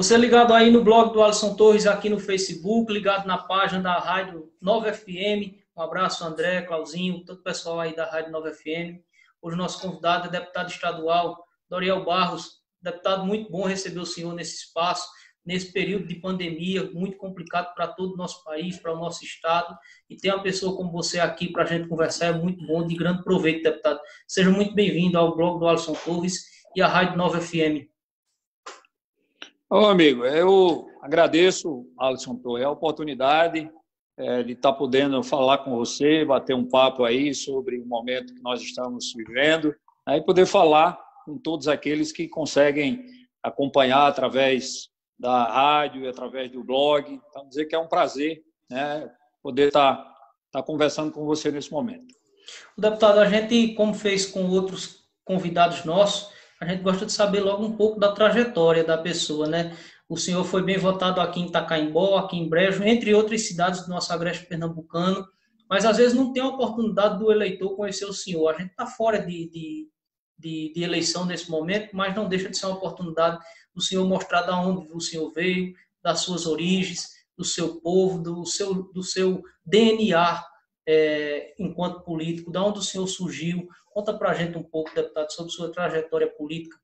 Você ligado aí no blog do Alisson Torres, aqui no Facebook, ligado na página da Rádio Nova FM. Um abraço, André, Clauzinho, todo o pessoal aí da Rádio Nova FM. Hoje o nosso convidado é o deputado estadual Doriel Barros. Deputado, muito bom receber o senhor nesse espaço, nesse período de pandemia, muito complicado para todo o nosso país, para o nosso estado. E ter uma pessoa como você aqui para a gente conversar é muito bom, de grande proveito, deputado. Seja muito bem-vindo ao blog do Alisson Torres e à Rádio Nova FM. Ô, amigo, eu agradeço, Alisson Torres, a oportunidade de estar podendo falar com você, bater um papo aí sobre o momento que nós estamos vivendo, e poder falar com todos aqueles que conseguem acompanhar através da rádio, através do blog. Então, dizer que é um prazer, né, poder estar conversando com você nesse momento. Deputado, a gente, como fez com outros convidados nossos, a gente gosta de saber logo um pouco da trajetória da pessoa, né? O senhor foi bem votado aqui em Itacaimbó, aqui em Brejo, entre outras cidades do nosso agreste pernambucano, mas às vezes não tem a oportunidade do eleitor conhecer o senhor. A gente está fora de eleição nesse momento, mas não deixa de ser uma oportunidade do senhor mostrar de onde o senhor veio, das suas origens, do seu povo, do seu DNA enquanto político, de onde o senhor surgiu. Conta para a gente um pouco, deputado, sobre sua trajetória política.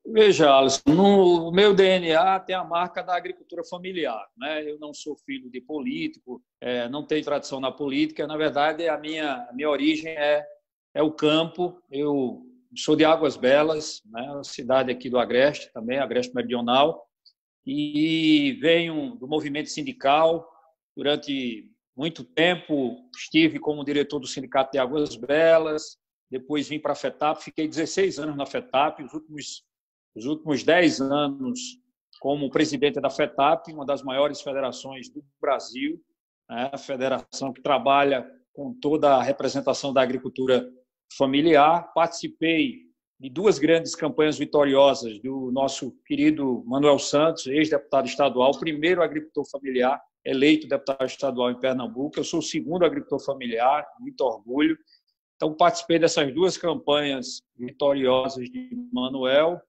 Veja, Alisson, no meu DNA tem a marca da agricultura familiar, né? Eu não sou filho de político, não tenho tradição na política. Na verdade, a minha origem é o campo. Eu sou de Águas Belas, né? Uma cidade aqui do Agreste, também, Agreste Meridional, e venho do movimento sindical. Durante muito tempo estive como diretor do Sindicato de Águas Belas, depois vim para a FETAP, fiquei 16 anos na FETAP, os últimos 10 anos como presidente da FETAP, uma das maiores federações do Brasil, né? A federação que trabalha com toda a representação da agricultura familiar. Participei de duas grandes campanhas vitoriosas do nosso querido Manuel Santos, ex-deputado estadual, primeiro agricultor familiar eleito deputado estadual em Pernambuco. Eu sou o segundo agricultor familiar, muito orgulho. Então, participei dessas duas campanhas vitoriosas de Manuel,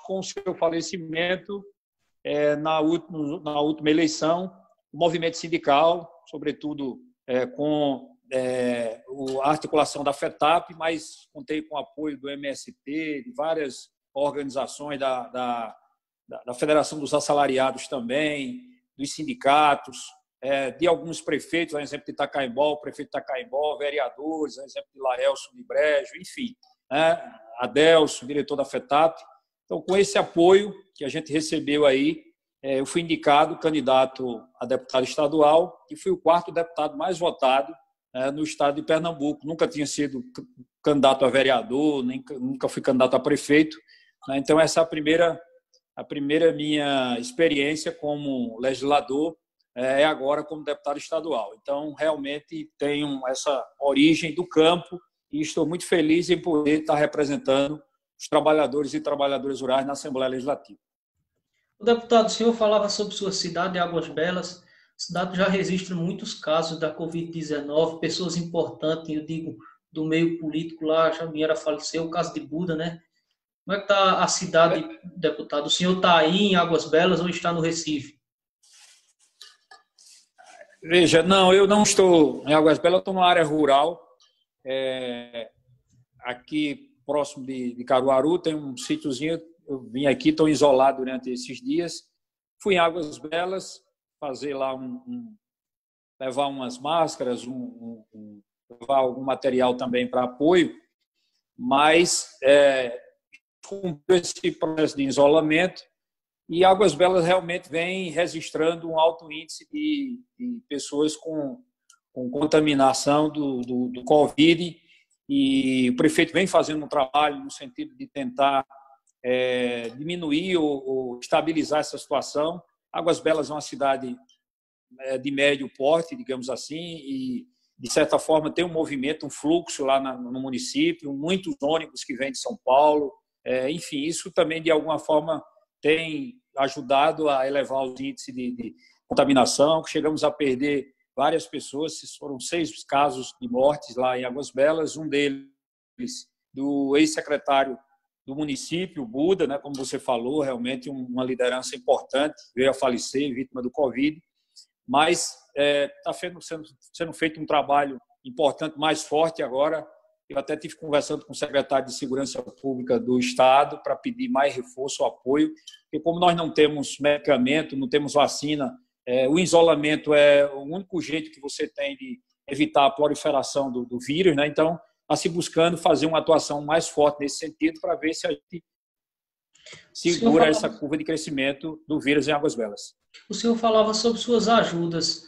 com o seu falecimento na última eleição, o movimento sindical, sobretudo com a articulação da FETAP, mas contei com o apoio do MST, de várias organizações da Federação dos Assalariados também, dos sindicatos, de alguns prefeitos, a exemplo de Itacaimbó, o prefeito de Itacaimbó, vereadores, a exemplo de Laelso de Brejo, enfim, né? Adelso, diretor da FETAP. Então, com esse apoio que a gente recebeu aí, eu fui indicado candidato a deputado estadual e fui o quarto deputado mais votado no estado de Pernambuco. Nunca tinha sido candidato a vereador, nunca fui candidato a prefeito, né? Então, essa é a primeira minha experiência como legislador, agora como deputado estadual. Então, realmente tenho essa origem do campo e estou muito feliz em poder estar representando os trabalhadores e trabalhadoras rurais na Assembleia Legislativa. O deputado, o senhor falava sobre sua cidade, Águas Belas. A cidade já registra muitos casos da Covid-19, pessoas importantes, eu digo, do meio político lá, já vieram a falecer, o caso de Buda, né? Como é que está a cidade, deputado? O senhor está aí em Águas Belas ou está no Recife? Veja, não, eu não estou em Águas Belas, eu estou numa área rural, aqui próximo de Caruaru, tem um sítiozinho. Eu vim aqui, estou isolado durante esses dias. Fui em Águas Belas fazer lá levar umas máscaras, levar algum material também para apoio, mas cumpriu esse processo de isolamento. E Águas Belas realmente vem registrando um alto índice de pessoas com contaminação do Covid, e o prefeito vem fazendo um trabalho no sentido de tentar diminuir ou estabilizar essa situação. Águas Belas é uma cidade de médio porte, digamos assim, e, de certa forma, tem um movimento, um fluxo lá no município, muitos ônibus que vêm de São Paulo. Enfim, isso também, de alguma forma, tem ajudado a elevar os índices de contaminação, que chegamos a perder várias pessoas. Foram 6 casos de mortes lá em Águas Belas, um deles do ex-secretário do município, o Buda, né, como você falou, realmente uma liderança importante, veio a falecer, vítima do Covid, mas está sendo feito um trabalho importante, mais forte agora. Eu até estive conversando com o secretário de Segurança Pública do Estado para pedir mais reforço, apoio, porque como nós não temos medicamento, não temos vacina, o isolamento é o único jeito que você tem de evitar a proliferação do vírus, né? Então, está se buscando fazer uma atuação mais forte nesse sentido para ver se a gente segura essa curva de crescimento do vírus em Águas Belas. O senhor falava sobre suas ajudas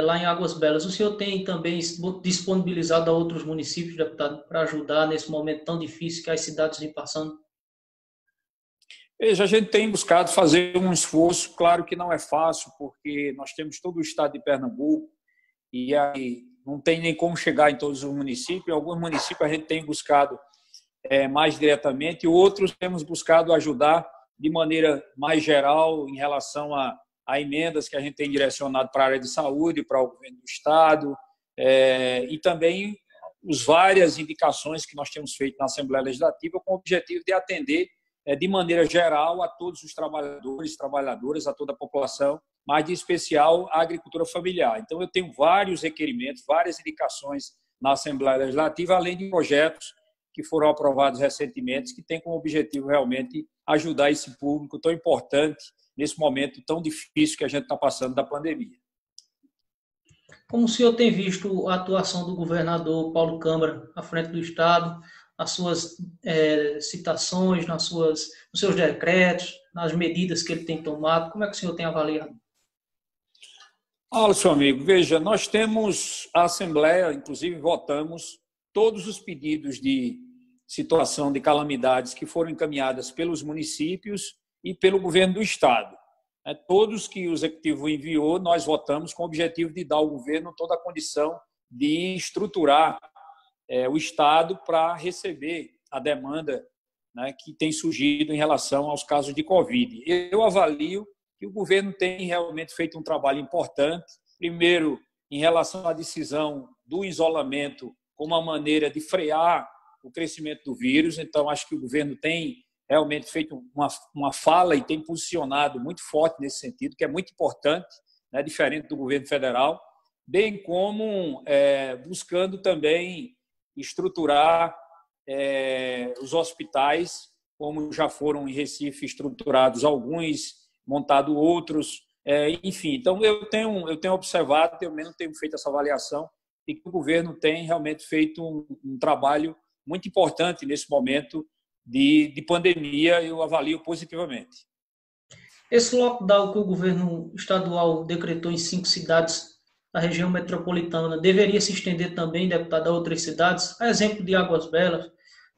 lá em Águas Belas. O senhor tem também disponibilizado a outros municípios, deputado, para ajudar nesse momento tão difícil que as cidades vêm passando? Veja, a gente tem buscado fazer um esforço, claro que não é fácil, porque nós temos todo o estado de Pernambuco e aí não tem nem como chegar em todos os municípios. Em alguns municípios a gente tem buscado mais diretamente, e outros temos buscado ajudar de maneira mais geral em relação a emendas que a gente tem direcionado para a área de saúde, para o governo do Estado, e também as várias indicações que nós temos feito na Assembleia Legislativa com o objetivo de atender de maneira geral a todos os trabalhadores, trabalhadoras, a toda a população, mas de especial a agricultura familiar. Então, eu tenho vários requerimentos, várias indicações na Assembleia Legislativa, além de projetos que foram aprovados recentemente, que têm como objetivo realmente ajudar esse público tão importante nesse momento tão difícil que a gente está passando da pandemia. Como o senhor tem visto a atuação do governador Paulo Câmara à frente do Estado, nas suas citações, nos seus decretos, nas medidas que ele tem tomado, como é que o senhor tem avaliado? Alisson, amigo, veja, nós temos a Assembleia, inclusive votamos todos os pedidos de situação de calamidades que foram encaminhadas pelos municípios e pelo governo do Estado. Todos que o Executivo enviou, nós votamos com o objetivo de dar ao governo toda a condição de estruturar o Estado para receber a demanda, né, que tem surgido em relação aos casos de Covid. Eu avalio que o governo tem realmente feito um trabalho importante, primeiro, em relação à decisão do isolamento como uma maneira de frear o crescimento do vírus. Então, acho que o governo tem realmente feito uma fala e tem posicionado muito forte nesse sentido, que é muito importante, né, diferente do governo federal, bem como buscando também estruturar os hospitais, como já foram em Recife estruturados alguns, montado outros, enfim. Então, eu tenho observado, eu mesmo tenho feito essa avaliação, e que o governo tem realmente feito um trabalho muito importante nesse momento de pandemia, eu avalio positivamente. Esse lockdown que o governo estadual decretou em 5 cidades da região metropolitana deveria se estender também, deputado, a outras cidades? A exemplo de Águas Belas,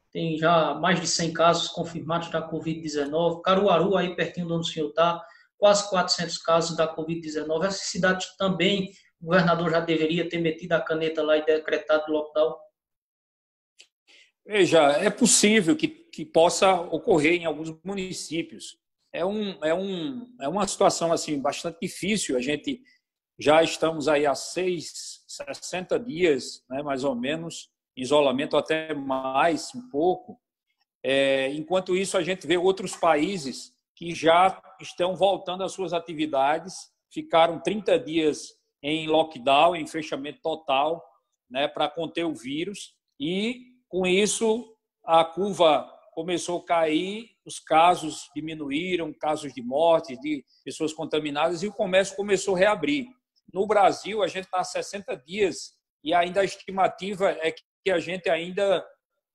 tem já mais de 100 casos confirmados da Covid-19. Caruaru, aí pertinho de onde o senhor está, quase 400 casos da Covid-19. Essas cidades também, o governador já deveria ter metido a caneta lá e decretado lockdown? Veja, é possível que possa ocorrer em alguns municípios. É uma situação assim, bastante difícil. A gente já estamos aí há 60 dias, né, mais ou menos, em isolamento, até mais, um pouco. Enquanto isso, a gente vê outros países que já estão voltando às suas atividades, ficaram 30 dias em lockdown, em fechamento total, né, para conter o vírus, e com isso a curva começou a cair, os casos diminuíram, casos de morte, de pessoas contaminadas, e o comércio começou a reabrir. No Brasil, a gente está há 60 dias e ainda a estimativa é que a gente ainda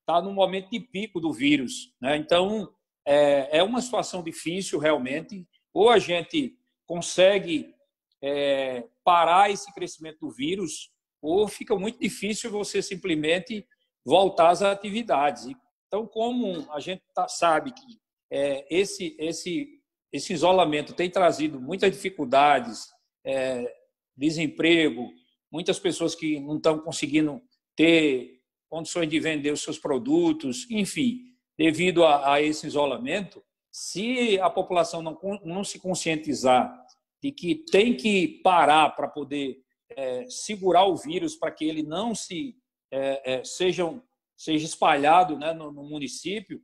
está no momento de pico do vírus, né? Então, é uma situação difícil, realmente. Ou a gente consegue parar esse crescimento do vírus, ou fica muito difícil você simplesmente voltar às atividades. Então, como a gente sabe que esse isolamento tem trazido muitas dificuldades, desemprego, muitas pessoas que não estão conseguindo ter condições de vender os seus produtos, enfim, devido a esse isolamento, se a população não se conscientizar de que tem que parar para poder segurar o vírus, para que ele não seja espalhado, né, no município,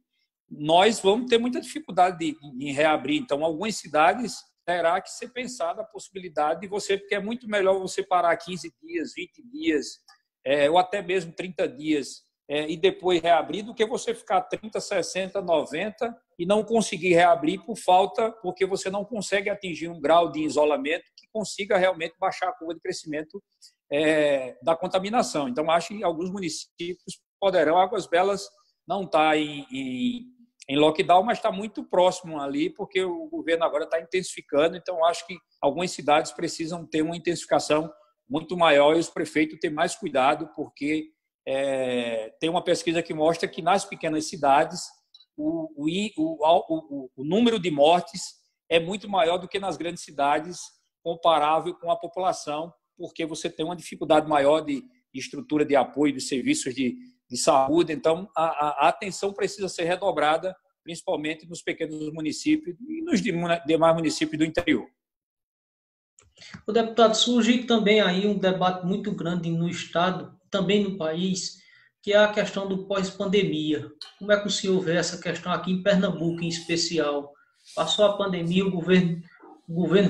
nós vamos ter muita dificuldade em reabrir. Então, algumas cidades terá que ser pensada a possibilidade de você, porque é muito melhor você parar 15 dias, 20 dias, ou até mesmo 30 dias, e depois reabrir, do que você ficar 30, 60, 90 e não conseguir reabrir porque você não consegue atingir um grau de isolamento que consiga realmente baixar a curva de crescimento da contaminação. Então, acho que alguns municípios poderão, Águas Belas não está em lockdown, mas está muito próximo ali, porque o governo agora está intensificando. Então, acho que algumas cidades precisam ter uma intensificação muito maior e os prefeitos têm mais cuidado, porque tem uma pesquisa que mostra que nas pequenas cidades o número de mortes é muito maior do que nas grandes cidades, comparável com a população, porque você tem uma dificuldade maior de estrutura de apoio, de serviços de saúde. Então, a atenção precisa ser redobrada, principalmente nos pequenos municípios e nos demais municípios do interior. O deputado, surge também aí um debate muito grande no Estado, também no país, que é a questão do pós-pandemia. Como é que o senhor vê essa questão aqui em Pernambuco, em especial? Passou a pandemia, o governo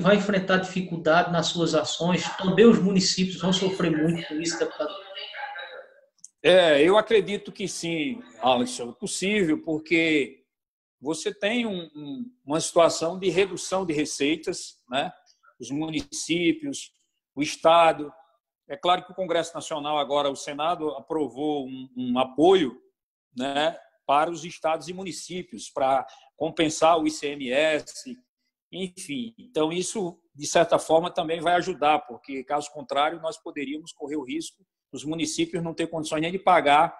vai enfrentar dificuldade nas suas ações, também os municípios vão sofrer muito com isso, deputado. Eu acredito que sim, Alisson, é possível, porque você tem uma situação de redução de receitas, né? Os municípios, o Estado. É claro que o Congresso Nacional, agora o Senado, aprovou um apoio, né, para os estados e municípios, para compensar o ICMS, enfim. Então, isso, de certa forma, também vai ajudar, porque, caso contrário, nós poderíamos correr o risco dos municípios não ter condições nem de pagar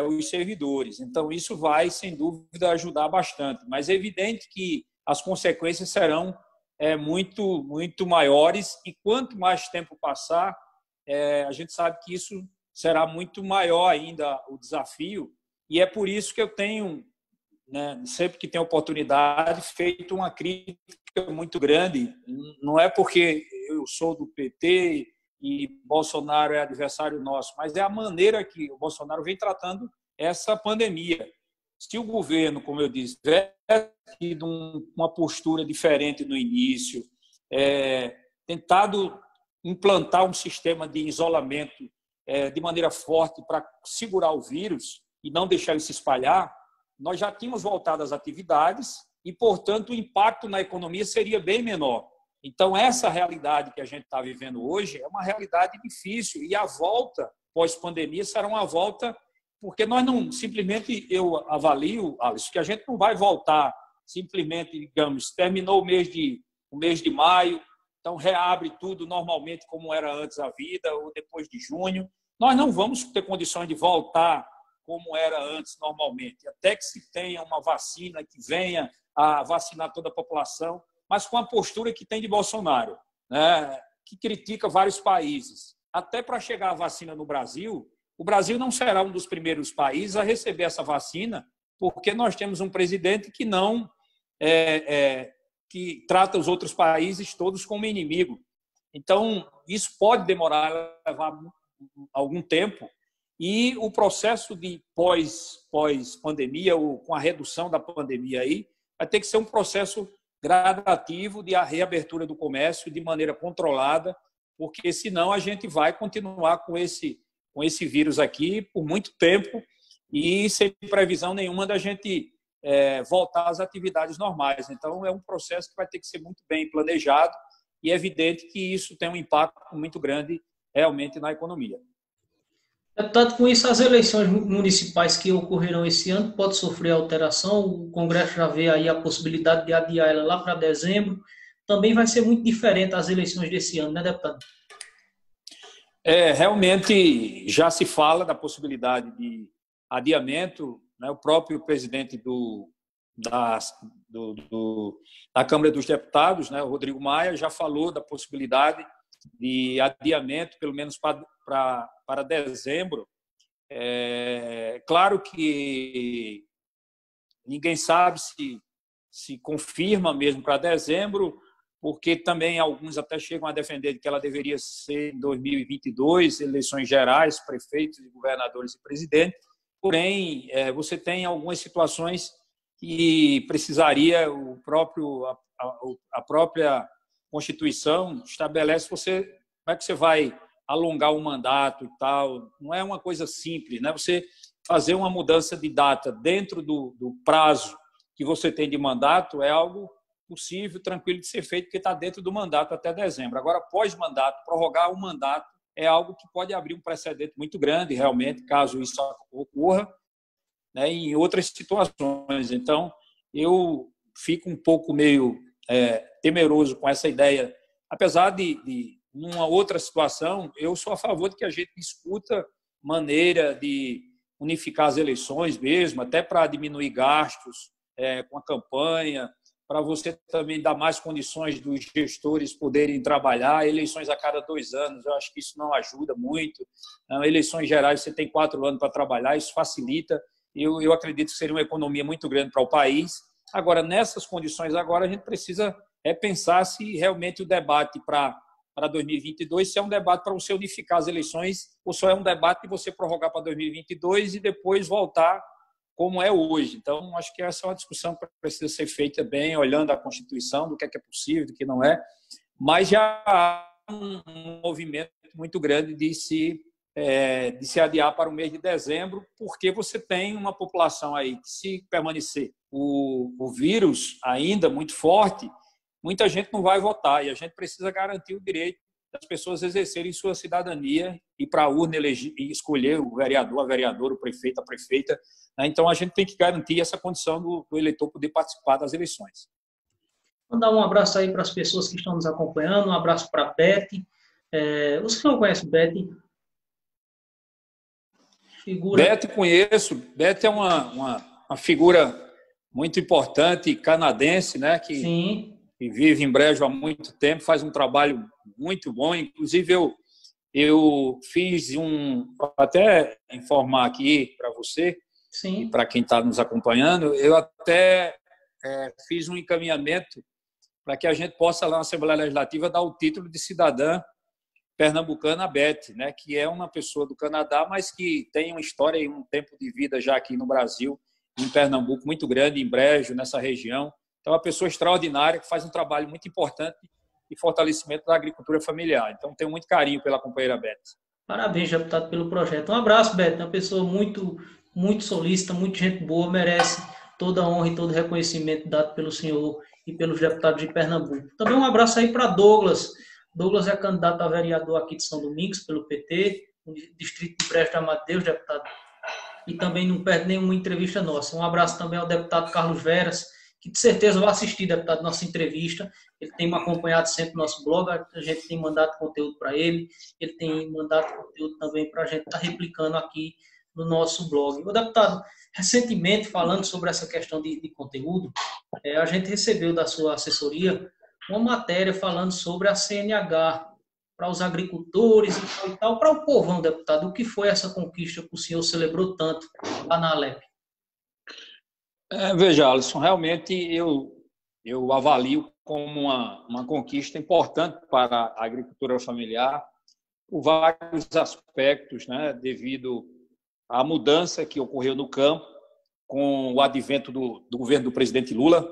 os servidores. Então, isso vai, sem dúvida, ajudar bastante. Mas é evidente que as consequências serão muito, muito maiores, e quanto mais tempo passar, a gente sabe que isso será muito maior ainda o desafio, e é por isso que eu tenho, né, sempre que tenho oportunidade, feito uma crítica muito grande. Não é porque eu sou do PT e Bolsonaro é adversário nosso, mas é a maneira que o Bolsonaro vem tratando essa pandemia. Se o governo, como eu disse, tivesse tido uma postura diferente no início, tentado implantar um sistema de isolamento de maneira forte para segurar o vírus e não deixar ele se espalhar, nós já tínhamos voltado às atividades e, portanto, o impacto na economia seria bem menor. Então, essa realidade que a gente está vivendo hoje é uma realidade difícil, e a volta pós-pandemia será uma volta, porque nós não, simplesmente, eu avalio, Alisson, que a gente não vai voltar simplesmente, digamos, terminou o mês de maio, então reabre tudo normalmente como era antes a vida, ou depois de junho. Nós não vamos ter condições de voltar como era antes normalmente, até que se tenha uma vacina que venha a vacinar toda a população, mas com a postura que tem de Bolsonaro, né, que critica vários países. Até para chegar a vacina no Brasil, o Brasil não será um dos primeiros países a receber essa vacina, porque nós temos um presidente que não que trata os outros países todos como inimigo. Então, isso pode levar algum tempo, e o processo de pós-pandemia, ou com a redução da pandemia aí, vai ter que ser um processo gradativo de reabertura do comércio de maneira controlada, porque senão a gente vai continuar com esse vírus aqui por muito tempo e sem previsão nenhuma da gente voltar às atividades normais. Então, é um processo que vai ter que ser muito bem planejado, e é evidente que isso tem um impacto muito grande realmente na economia. Deputado, com isso, as eleições municipais que ocorrerão esse ano podem sofrer alteração. O Congresso já vê aí a possibilidade de adiar ela lá para dezembro. Também vai ser muito diferente as eleições desse ano, né, deputado? Realmente já se fala da possibilidade de adiamento, né? O próprio presidente da Câmara dos Deputados, né, o Rodrigo Maia, já falou da possibilidade de adiamento, pelo menos para dezembro. Claro que ninguém sabe se confirma mesmo para dezembro, porque também alguns até chegam a defender que ela deveria ser em 2022, eleições gerais, prefeitos, governadores e presidentes. Porém, você tem algumas situações e precisaria a própria Constituição estabelece como é que você vai alongar o mandato e tal. Não é uma coisa simples, né? Você fazer uma mudança de data dentro do prazo que você tem de mandato é algo possível, tranquilo de ser feito, porque está dentro do mandato até dezembro. Agora, pós-mandato, prorrogar o mandato é algo que pode abrir um precedente muito grande, realmente, caso isso ocorra, né, em outras situações. Então, eu fico um pouco meio temeroso com essa ideia. Apesar de numa outra situação, eu sou a favor de que a gente discuta maneira de unificar as eleições mesmo, até para diminuir gastos com a campanha, para você também dar mais condições dos gestores poderem trabalhar. Eleições a cada 2 anos, eu acho que isso não ajuda muito. Eleições gerais, você tem 4 anos para trabalhar, isso facilita. Eu acredito que seria uma economia muito grande para o país. Agora, nessas condições, agora a gente precisa pensar se realmente o debate para 2022 se é um debate para você unificar as eleições ou só é um debate de você prorrogar para 2022 e depois voltar como é hoje. Então, acho que essa é uma discussão que precisa ser feita bem, olhando a Constituição, do que é possível, do que não é. Mas já há um movimento muito grande de se adiar para o mês de dezembro, porque você tem uma população aí que, se permanecer o vírus ainda muito forte, muita gente não vai votar, e a gente precisa garantir o direito das pessoas exercerem sua cidadania e para a urna eleger, e escolher o vereador, a vereadora, o prefeito, a prefeita. Então, a gente tem que garantir essa condição do eleitor poder participar das eleições. Mandar um abraço aí para as pessoas que estão nos acompanhando, um abraço para a Beth. O senhor conhece Beth? Beth conheço. Beth é uma figura muito importante, canadense, né, que vive em Brejo há muito tempo, faz um trabalho muito bom. Inclusive, eu fiz até informar aqui para você, e para quem está nos acompanhando, eu até fiz um encaminhamento para que a gente possa, lá na Assembleia Legislativa, dar o título de cidadã pernambucana a Beth, né, que é uma pessoa do Canadá, mas que tem uma história e um tempo de vida já aqui no Brasil, em Pernambuco, muito grande, em Brejo, nessa região. Então, é uma pessoa extraordinária que faz um trabalho muito importante de fortalecimento da agricultura familiar. Então, tenho muito carinho pela companheira Beth. Parabéns, deputado, pelo projeto. Um abraço, Beth. Uma pessoa muito solícita, muito gente boa, merece toda a honra e todo o reconhecimento dado pelo senhor e pelos deputados de Pernambuco. Também um abraço aí para Douglas. Douglas é candidato a vereador aqui de São Domingos, pelo PT, no distrito de Brejo de Amadeus, deputado. E também não perde nenhuma entrevista nossa. Um abraço também ao deputado Carlos Veras, que de certeza vai assistir, deputado, nossa entrevista. Ele tem me acompanhado sempre no nosso blog, a gente tem mandado conteúdo para ele, ele tem mandado conteúdo também para a gente estar replicando aqui no nosso blog. O deputado, recentemente, falando sobre essa questão de conteúdo, a gente recebeu da sua assessoria uma matéria falando sobre a CNH para os agricultores e tal, para o povão, deputado. O que foi essa conquista que o senhor celebrou tanto lá na Alep? Veja, Alisson, realmente eu avalio como uma conquista importante para a agricultura familiar por vários aspectos, né, devido à mudança que ocorreu no campo com o advento do governo do presidente Lula.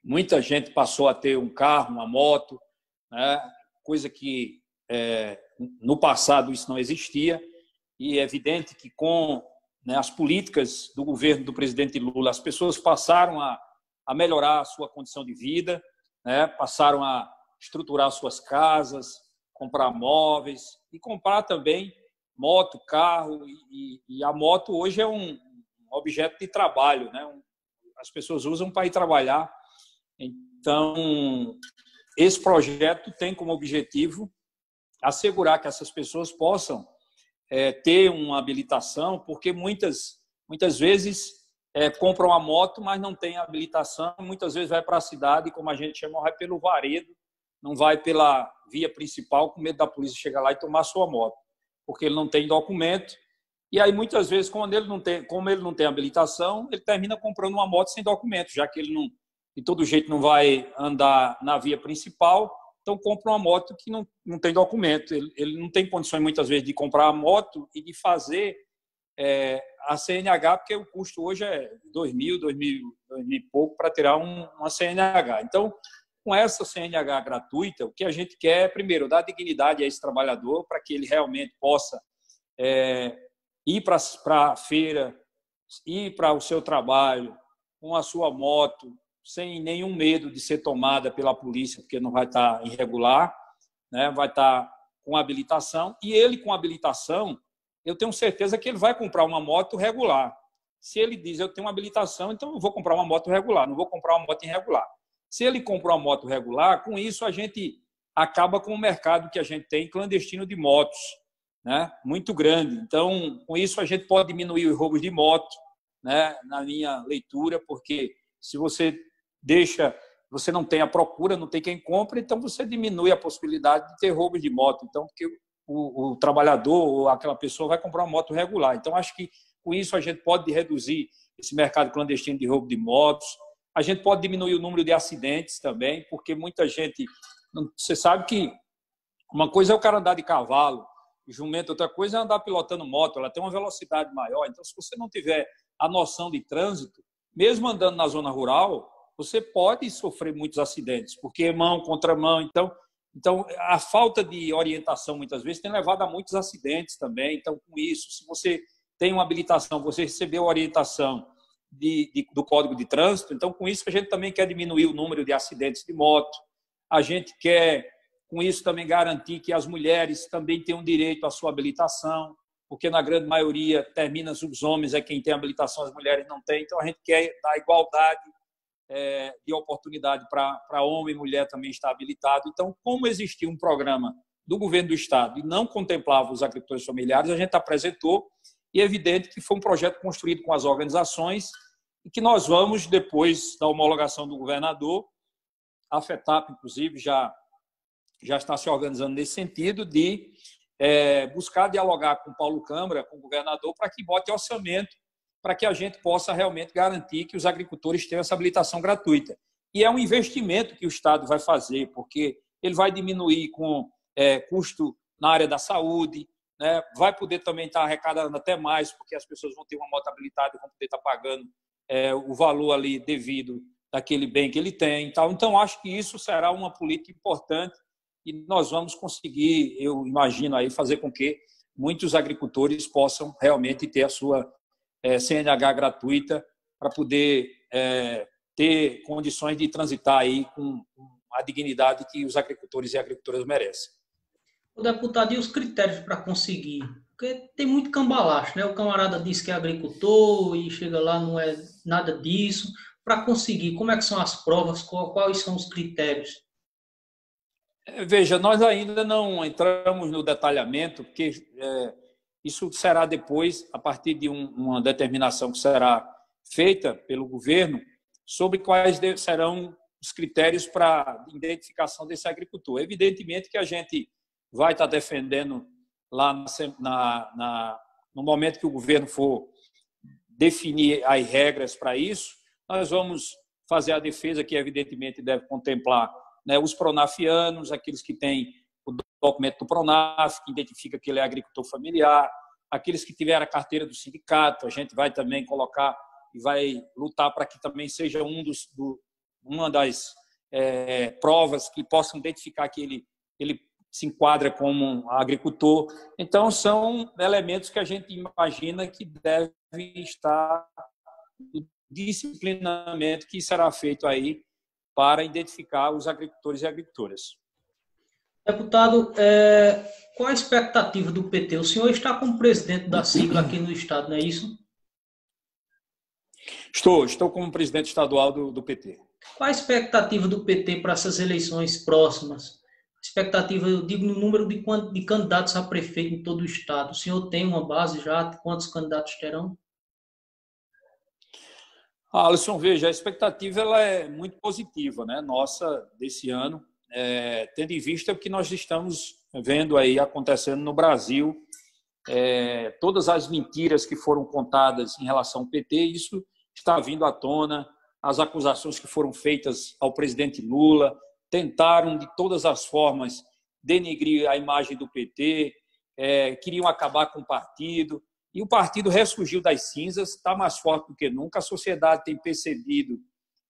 Muita gente passou a ter um carro, uma moto, né, coisa que no passado isso não existia, e é evidente que com as políticas do governo do presidente Lula, as pessoas passaram a melhorar a sua condição de vida, né, passaram a estruturar suas casas, comprar móveis e comprar também moto, carro, e a moto hoje é um objeto de trabalho, né? As pessoas usam para ir trabalhar. Então, esse projeto tem como objetivo assegurar que essas pessoas possam ter uma habilitação, porque muitas vezes compram a moto, mas não tem habilitação, muitas vezes vai para a cidade, como a gente chama, vai pelo varedo, não vai pela via principal, com medo da polícia chegar lá e tomar a sua moto, porque ele não tem documento. E aí, muitas vezes, como ele não tem habilitação, ele termina comprando uma moto sem documento, já que ele não, de todo jeito não vai andar na via principal, então compra uma moto que não tem documento. Ele não tem condições, muitas vezes, de comprar a moto e de fazer a CNH, porque o custo hoje é 2.000, 2.000 e pouco para tirar uma CNH. Então, com essa CNH gratuita, o que a gente quer é, primeiro, dar dignidade a esse trabalhador para que ele realmente possa ir para a feira, ir para o seu trabalho com a sua moto, sem nenhum medo de ser tomada pela polícia, porque não vai estar irregular, né? Vai estar com habilitação. E ele, com habilitação, eu tenho certeza que ele vai comprar uma moto regular. Se ele diz, eu tenho uma habilitação, então eu vou comprar uma moto regular, não vou comprar uma moto irregular. Se ele comprar uma moto regular, com isso a gente acaba com o mercado que a gente tem clandestino de motos, né? Muito grande. Então, com isso a gente pode diminuir os roubos de moto, né? Na minha leitura, porque se você você não tem a procura, não tem quem compra, então você diminui a possibilidade de ter roubos de moto. Então, porque o trabalhador ou aquela pessoa vai comprar uma moto regular. Então, acho que com isso a gente pode reduzir esse mercado clandestino de roubo de motos. A gente pode diminuir o número de acidentes também, porque muita gente... Você sabe que uma coisa é o cara andar de cavalo, jumento, outra coisa é andar pilotando moto, ela tem uma velocidade maior. Então, se você não tiver a noção de trânsito, mesmo andando na zona rural, você pode sofrer muitos acidentes, porque é mão contra mão. Então, a falta de orientação, muitas vezes, tem levado a muitos acidentes também. Então, com isso, se você tem uma habilitação, você recebeu a orientação do Código de Trânsito, então, com isso, a gente também quer diminuir o número de acidentes de moto. A gente quer, com isso, também garantir que as mulheres também tenham direito à sua habilitação, porque, na grande maioria, termina os homens, é quem tem habilitação, as mulheres não têm. Então, a gente quer dar igualdade de oportunidade para homem e mulher também estar habilitado. Então, como existia um programa do governo do Estado e não contemplava os agricultores familiares, a gente apresentou, e é evidente que foi um projeto construído com as organizações e que nós vamos, depois da homologação do governador, a FETAP, inclusive, já está se organizando nesse sentido de buscar dialogar com o Paulo Câmara, com o governador, para que bote orçamento para que a gente possa realmente garantir que os agricultores tenham essa habilitação gratuita. E é um investimento que o Estado vai fazer, porque ele vai diminuir com custo na área da saúde, né? Vai poder também estar arrecadando até mais, porque as pessoas vão ter uma moto habilitada e vão poder estar pagando o valor ali devido daquele bem que ele tem. Então, acho que isso será uma política importante e nós vamos conseguir, eu imagino, aí, fazer com que muitos agricultores possam realmente ter a sua CNH gratuita para poder ter condições de transitar aí com a dignidade que os agricultores e agricultoras merecem. O deputado, e os critérios para conseguir? Porque tem muito cambalacho, né? O camarada diz que é agricultor e chega lá, não é nada disso. Para conseguir, como é que são as provas? Quais são os critérios? Veja, nós ainda não entramos no detalhamento, porque isso será depois, a partir de uma determinação que será feita pelo governo, sobre quais serão os critérios para identificação desse agricultor. Evidentemente que a gente vai estar defendendo lá no momento que o governo for definir as regras para isso, nós vamos fazer a defesa que, evidentemente, deve contemplar, né, os pronafianos, aqueles que têm o documento do Pronaf, que identifica que ele é agricultor familiar, aqueles que tiveram a carteira do sindicato, a gente vai também colocar e vai lutar para que também seja uma das provas que possam identificar que ele se enquadra como um agricultor. Então, são elementos que a gente imagina que devem estar no disciplinamento que será feito aí para identificar os agricultores e agricultoras. Deputado, qual a expectativa do PT? O senhor está como presidente da sigla aqui no Estado, não é isso? Estou como presidente estadual do PT. Qual a expectativa do PT para essas eleições próximas? A expectativa, eu digo, no número de candidatos a prefeito em todo o Estado. O senhor tem uma base já de quantos candidatos terão? Alisson, veja, a expectativa ela é muito positiva, né? Nossa, desse ano, tendo em vista o que nós estamos vendo aí acontecendo no Brasil, todas as mentiras que foram contadas em relação ao PT, isso está vindo à tona, as acusações que foram feitas ao presidente Lula, tentaram de todas as formas denegrir a imagem do PT, queriam acabar com o partido, E o partido ressurgiu das cinzas, está mais forte do que nunca. A sociedade tem percebido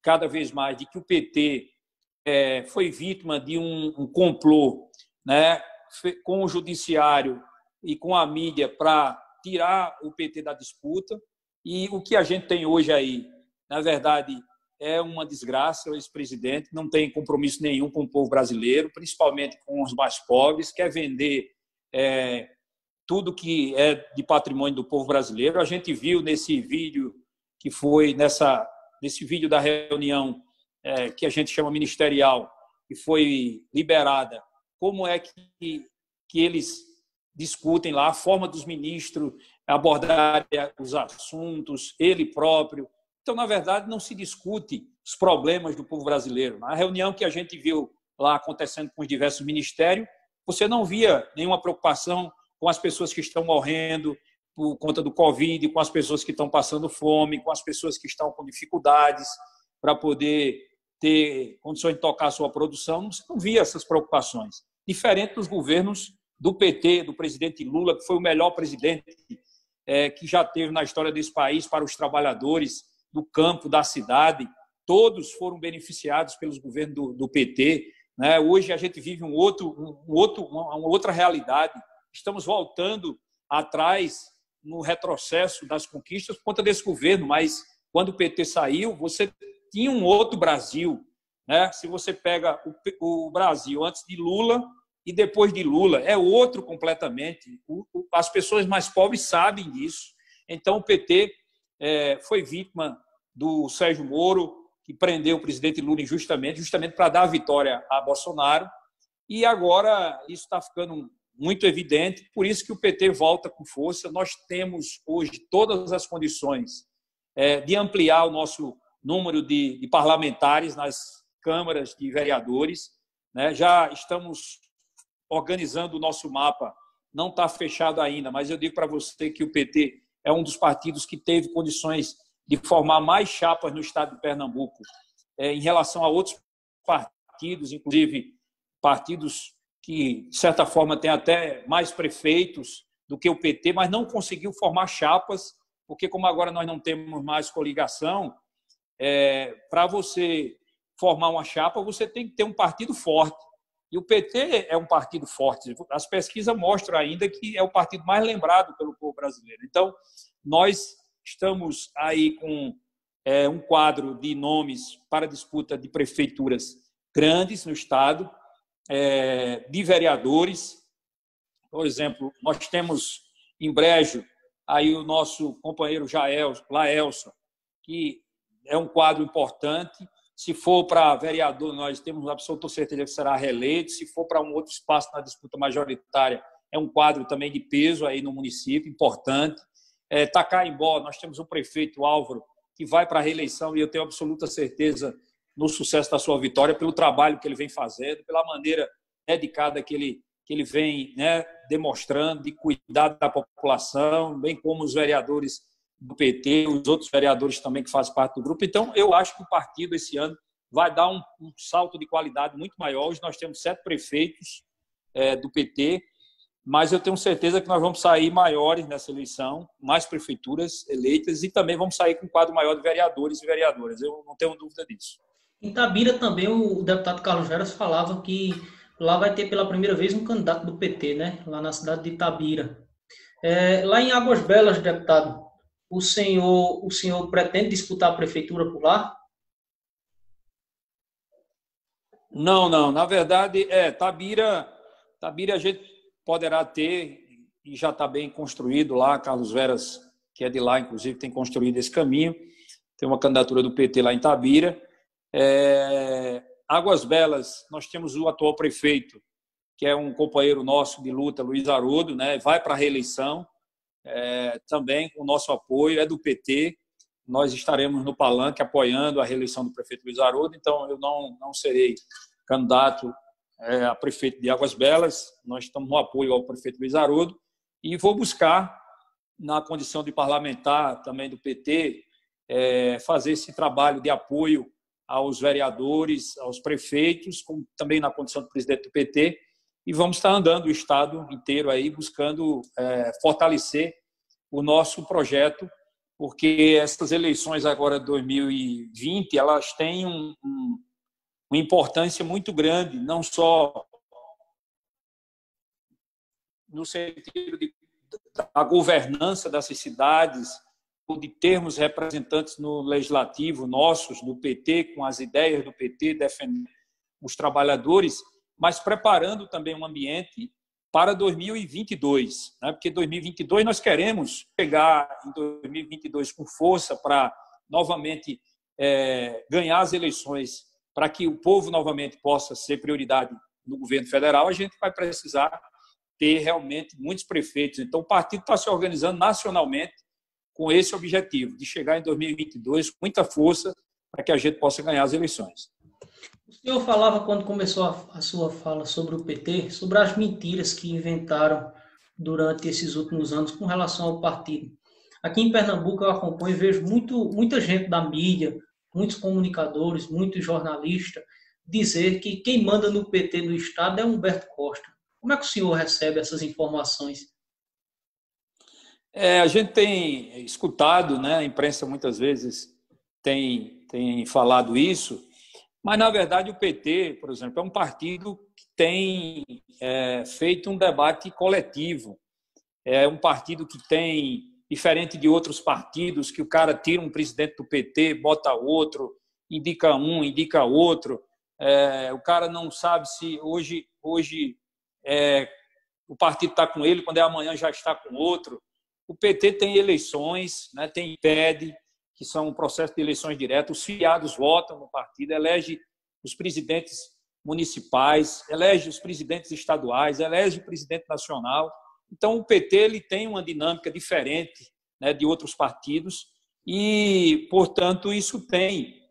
cada vez mais de que o PT foi vítima de um complô, né, com o judiciário e com a mídia para tirar o PT da disputa. E o que a gente tem hoje aí, na verdade, é uma desgraça. O ex-presidente não tem compromisso nenhum com o povo brasileiro, principalmente com os mais pobres, quer vender tudo que é de patrimônio do povo brasileiro. A gente viu nesse vídeo que foi nesse vídeo da reunião que a gente chama ministerial, que foi liberada, como é que eles discutem lá, a forma dos ministros abordarem os assuntos, ele próprio. Então, na verdade, não se discute os problemas do povo brasileiro. Na reunião que a gente viu lá acontecendo com os diversos ministérios, você não via nenhuma preocupação com as pessoas que estão morrendo por conta do Covid, com as pessoas que estão passando fome, com as pessoas que estão com dificuldades para poder ter condições de tocar a sua produção. Você não via essas preocupações. Diferente dos governos do PT, do presidente Lula, que foi o melhor presidente que já teve na história desse país para os trabalhadores do campo, da cidade. Todos foram beneficiados pelos governos do PT. Né? Hoje a gente vive uma outra realidade. Estamos voltando atrás no retrocesso das conquistas por conta desse governo, mas quando o PT saiu, você tinha um outro Brasil. Né? Se você pega o Brasil antes de Lula e depois de Lula, é outro completamente. As pessoas mais pobres sabem disso. Então, o PT foi vítima do Sérgio Moro, que prendeu o presidente Lula injustamente, justamente para dar a vitória a Bolsonaro. E agora isso está ficando muito evidente, por isso que o PT volta com força. Nós temos hoje todas as condições de ampliar o nosso número de parlamentares nas câmaras de vereadores. Né? Já estamos organizando o nosso mapa, não está fechado ainda, mas eu digo para você que o PT é um dos partidos que teve condições de formar mais chapas no estado de Pernambuco em relação a outros partidos, inclusive partidos que, de certa forma, têm até mais prefeitos do que o PT, mas não conseguiu formar chapas, porque como agora nós não temos mais coligação, para você formar uma chapa, você tem que ter um partido forte. E o PT é um partido forte. As pesquisas mostram ainda que é o partido mais lembrado pelo povo brasileiro. Então, nós estamos aí com um quadro de nomes para disputa de prefeituras grandes no estado, de vereadores. Por exemplo, nós temos em Brejo aí o nosso companheiro Laelson, que é um quadro importante. Se for para vereador, nós temos absoluta certeza que será reeleito. Se for para um outro espaço na disputa majoritária, é um quadro também de peso aí no município, importante. Tacaimbó, nós temos o prefeito Álvaro, que vai para a reeleição, e eu tenho absoluta certeza no sucesso da sua vitória, pelo trabalho que ele vem fazendo, pela maneira dedicada que ele vem, né, demonstrando de cuidar da população, bem como os vereadores do PT, os outros vereadores também que fazem parte do grupo. Então, eu acho que o partido esse ano vai dar um salto de qualidade muito maior. Hoje nós temos 7 prefeitos do PT, mas eu tenho certeza que nós vamos sair maiores nessa eleição, mais prefeituras eleitas, e também vamos sair com um quadro maior de vereadores e vereadoras. Eu não tenho dúvida disso. Em Tabira também o deputado Carlos Veras falava que lá vai ter pela primeira vez um candidato do PT, né? Lá na cidade de Tabira. Lá em Águas Belas, deputado, o senhor pretende disputar a prefeitura por lá? Não. Na verdade, Tabira a gente poderá ter, e já está bem construído lá. Carlos Veras, que é de lá, inclusive, tem construído esse caminho. Tem uma candidatura do PT lá em Tabira. Águas Belas, nós temos o atual prefeito, que é um companheiro nosso de luta, Luiz Haroldo, né? Vai para a reeleição. Também com o nosso apoio, é do PT. Nós estaremos no palanque apoiando a reeleição do prefeito Luiz Haroldo, então eu não serei candidato a prefeito de Águas Belas. Nós estamos no apoio ao prefeito Luiz Haroldo e vou buscar, na condição de parlamentar também do PT, fazer esse trabalho de apoio aos vereadores, aos prefeitos, como também na condição de presidente do PT, e vamos estar andando o estado inteiro aí buscando fortalecer o nosso projeto, porque essas eleições agora de 2020 elas têm uma importância muito grande, não só no sentido da governança dessas cidades, de termos representantes no legislativo nossos, do PT, com as ideias do PT, defendendo os trabalhadores, mas preparando também um ambiente para 2022, né? Porque 2022 nós queremos chegar em 2022 com força para novamente ganhar as eleições, para que o povo novamente possa ser prioridade no governo federal. A gente vai precisar ter realmente muitos prefeitos. Então, o partido está se organizando nacionalmente com esse objetivo, de chegar em 2022 com muita força para que a gente possa ganhar as eleições. O senhor falava, quando começou a sua fala sobre o PT, sobre as mentiras que inventaram durante esses últimos anos com relação ao partido. Aqui em Pernambuco eu acompanho e vejo muita gente da mídia, muitos comunicadores, muitos jornalistas, dizer que quem manda no PT no Estado é Humberto Costa. Como é que o senhor recebe essas informações? A gente tem escutado, né? A imprensa muitas vezes tem falado isso, mas, na verdade, o PT, por exemplo, é um partido que tem feito um debate coletivo. É um partido que tem, diferente de outros partidos, que o cara tira um presidente do PT, bota outro, indica um, indica outro. O cara não sabe se hoje o partido está com ele, quando é amanhã já está com outro. O PT tem eleições, né, tem PED, que são um processo de eleições diretas, os filiados votam no partido, elege os presidentes municipais, elege os presidentes estaduais, elege o presidente nacional. Então, o PT ele tem uma dinâmica diferente, né, de outros partidos e, portanto, isso tem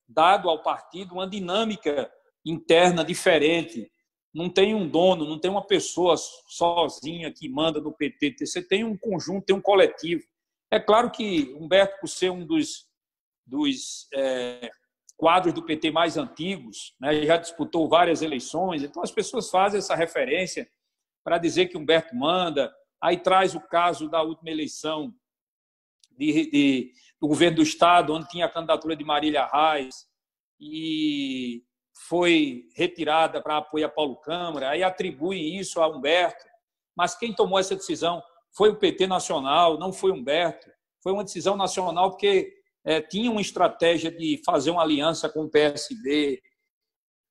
dado ao partido uma dinâmica interna diferente. Não tem um dono, não tem uma pessoa sozinha que manda no PT. Você tem um conjunto, tem um coletivo. É claro que Humberto, por ser um dos quadros do PT mais antigos, né, já disputou várias eleições, então as pessoas fazem essa referência para dizer que Humberto manda. Aí traz o caso da última eleição do governo do Estado, onde tinha a candidatura de Marília Reis e foi retirada para apoio a Paulo Câmara, aí atribuem isso a Humberto, mas quem tomou essa decisão foi o PT nacional, não foi Humberto. Foi uma decisão nacional porque tinha uma estratégia de fazer uma aliança com o PSB,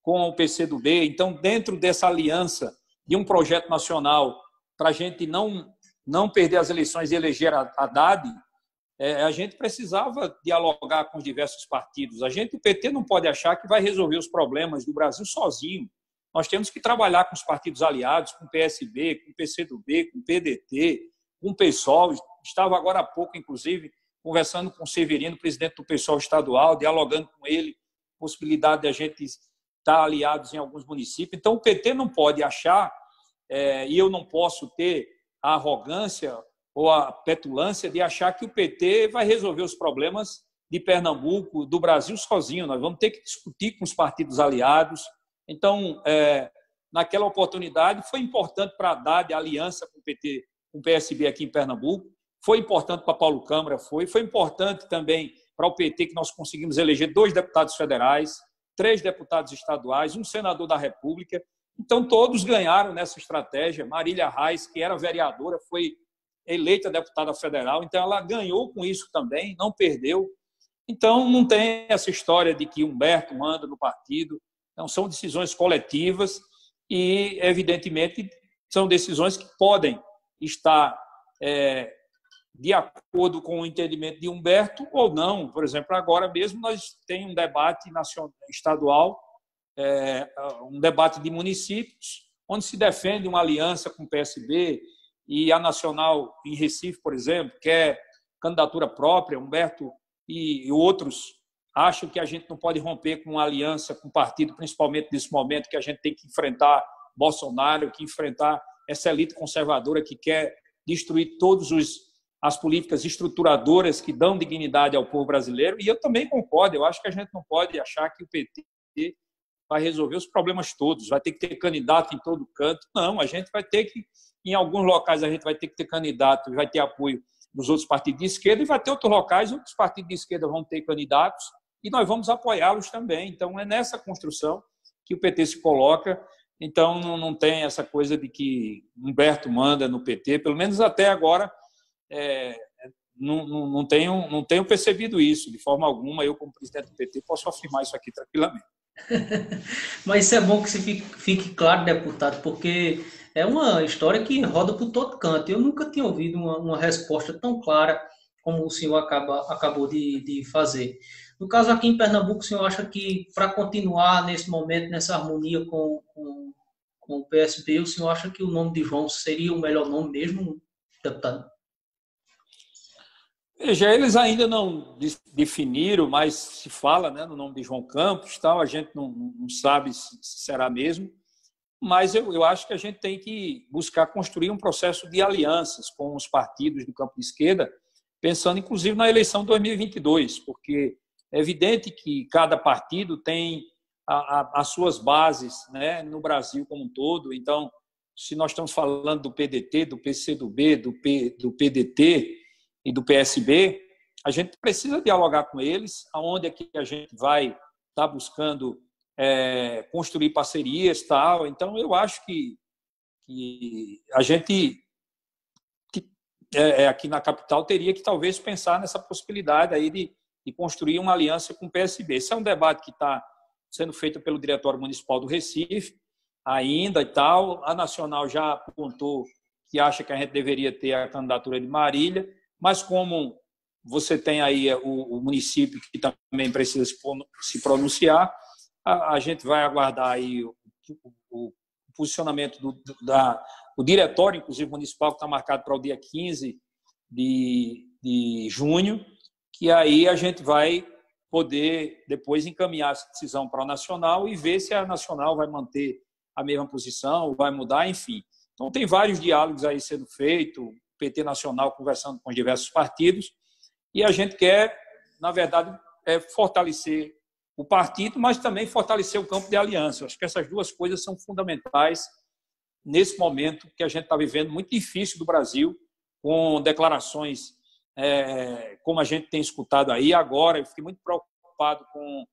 com o PCdoB. Então, dentro dessa aliança de um projeto nacional, para a gente não perder as eleições e eleger a Haddad, a gente precisava dialogar com os diversos partidos. O PT não pode achar que vai resolver os problemas do Brasil sozinho. Nós temos que trabalhar com os partidos aliados, com o PSB, com o PCdoB, com o PDT, com o PSOL. Estava agora há pouco, inclusive, conversando com o Severino, presidente do PSOL estadual, dialogando com ele, possibilidade de a gente estar aliados em alguns municípios. Então, o PT não pode achar, e eu não posso ter a arrogância ou a petulância de achar que o PT vai resolver os problemas de Pernambuco, do Brasil sozinho. Nós vamos ter que discutir com os partidos aliados. Então, naquela oportunidade, foi importante para a Haddad a aliança com o PT, com o PSB aqui em Pernambuco, foi importante para Paulo Câmara, foi importante também para o PT que nós conseguimos eleger 2 deputados federais, 3 deputados estaduais, um senador da República. Então, todos ganharam nessa estratégia. Marília Reis, que era vereadora, foi eleita deputada federal, então ela ganhou com isso também, não perdeu. Então, não tem essa história de que Humberto manda no partido. Então, são decisões coletivas e, evidentemente, são decisões que podem estar de acordo com o entendimento de Humberto ou não. Por exemplo, agora mesmo nós temos um debate nacional, estadual, um debate de municípios, onde se defende uma aliança com o PSB e a Nacional em Recife, por exemplo, quer candidatura própria. Humberto e outros acham que a gente não pode romper com uma aliança com o partido, principalmente nesse momento que a gente tem que enfrentar Bolsonaro, que enfrentar essa elite conservadora que quer destruir todas as políticas estruturadoras que dão dignidade ao povo brasileiro. E eu também concordo, eu acho que a gente não pode achar que o PT vai resolver os problemas todos, vai ter que ter candidato em todo canto. Não, a gente vai ter que, em alguns locais, a gente vai ter que ter candidato, vai ter apoio dos outros partidos de esquerda, e vai ter outros locais, outros partidos de esquerda vão ter candidatos, e nós vamos apoiá-los também. Então, é nessa construção que o PT se coloca. Então, não tem essa coisa de que Humberto manda no PT, pelo menos até agora, não tenho percebido isso de forma alguma. Eu, como presidente do PT, posso afirmar isso aqui tranquilamente. Mas isso é bom que fique claro, deputado, porque é uma história que roda por todo canto. Eu nunca tinha ouvido uma resposta tão clara como o senhor acabou de fazer. No caso aqui em Pernambuco, o senhor acha que para continuar nesse momento, nessa harmonia com o PSB, o senhor acha que o nome de João seria o melhor nome mesmo, deputado? Veja, eles ainda não definiram, mas se fala, né, no nome de João Campos, tal. A gente não sabe se será mesmo, mas eu acho que a gente tem que buscar construir um processo de alianças com os partidos do campo de esquerda, pensando inclusive na eleição de 2022, porque é evidente que cada partido tem as suas bases, né, no Brasil como um todo. Então, se nós estamos falando do PDT, do PCdoB, do PDT e do PSB, a gente precisa dialogar com eles, aonde é que a gente vai estar buscando construir parcerias, tal. Então, eu acho que a gente aqui na capital teria que talvez pensar nessa possibilidade aí de construir uma aliança com o PSB. Esse é um debate que está sendo feito pelo Diretório Municipal do Recife ainda e tal. A Nacional já apontou que acha que a gente deveria ter a candidatura de Marília, mas como você tem aí o município que também precisa se pronunciar, a gente vai aguardar aí o posicionamento do diretório, inclusive municipal, que está marcado para o dia 15 de junho, que aí a gente vai poder depois encaminhar essa decisão para a Nacional e ver se a Nacional vai manter a mesma posição, vai mudar, enfim. Então, tem vários diálogos aí sendo feitos, o PT Nacional conversando com diversos partidos, e a gente quer, na verdade, fortalecer o partido, mas também fortalecer o campo de aliança. Eu acho que essas duas coisas são fundamentais nesse momento que a gente está vivendo muito difícil do Brasil, com declarações como a gente tem escutado aí agora. Eu fiquei muito preocupado com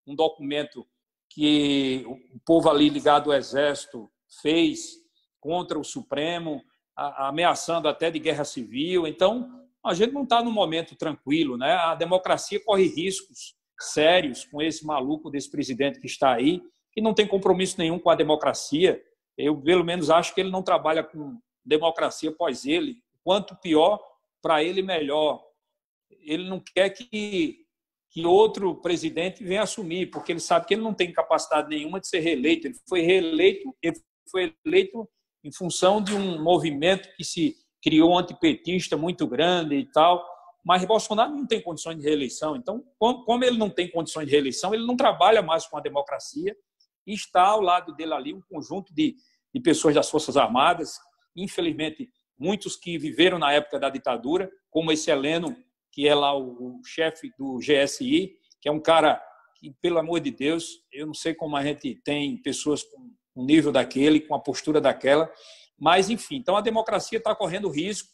um documento que o povo ali ligado ao Exército fez contra o Supremo, ameaçando até de guerra civil. Então, a gente não está num momento tranquilo, né? A democracia corre riscos sérios com esse maluco desse presidente que está aí, que não tem compromisso nenhum com a democracia. Eu, pelo menos, acho que ele não trabalha com democracia após ele. Quanto pior, para ele, melhor. Ele não quer que outro presidente venha assumir, porque ele sabe que ele não tem capacidade nenhuma de ser reeleito. Ele foi eleito em função de um movimento que se criou antipetista muito grande e tal, mas Bolsonaro não tem condições de reeleição. Então, como ele não tem condições de reeleição, ele não trabalha mais com a democracia, e está ao lado dele ali um conjunto de pessoas das Forças Armadas, infelizmente, muitos que viveram na época da ditadura, como esse Heleno, que é lá o chefe do GSI, que é um cara que, pelo amor de Deus, eu não sei como a gente tem pessoas com um nível daquele, com a postura daquela, mas, enfim, então a democracia está correndo risco,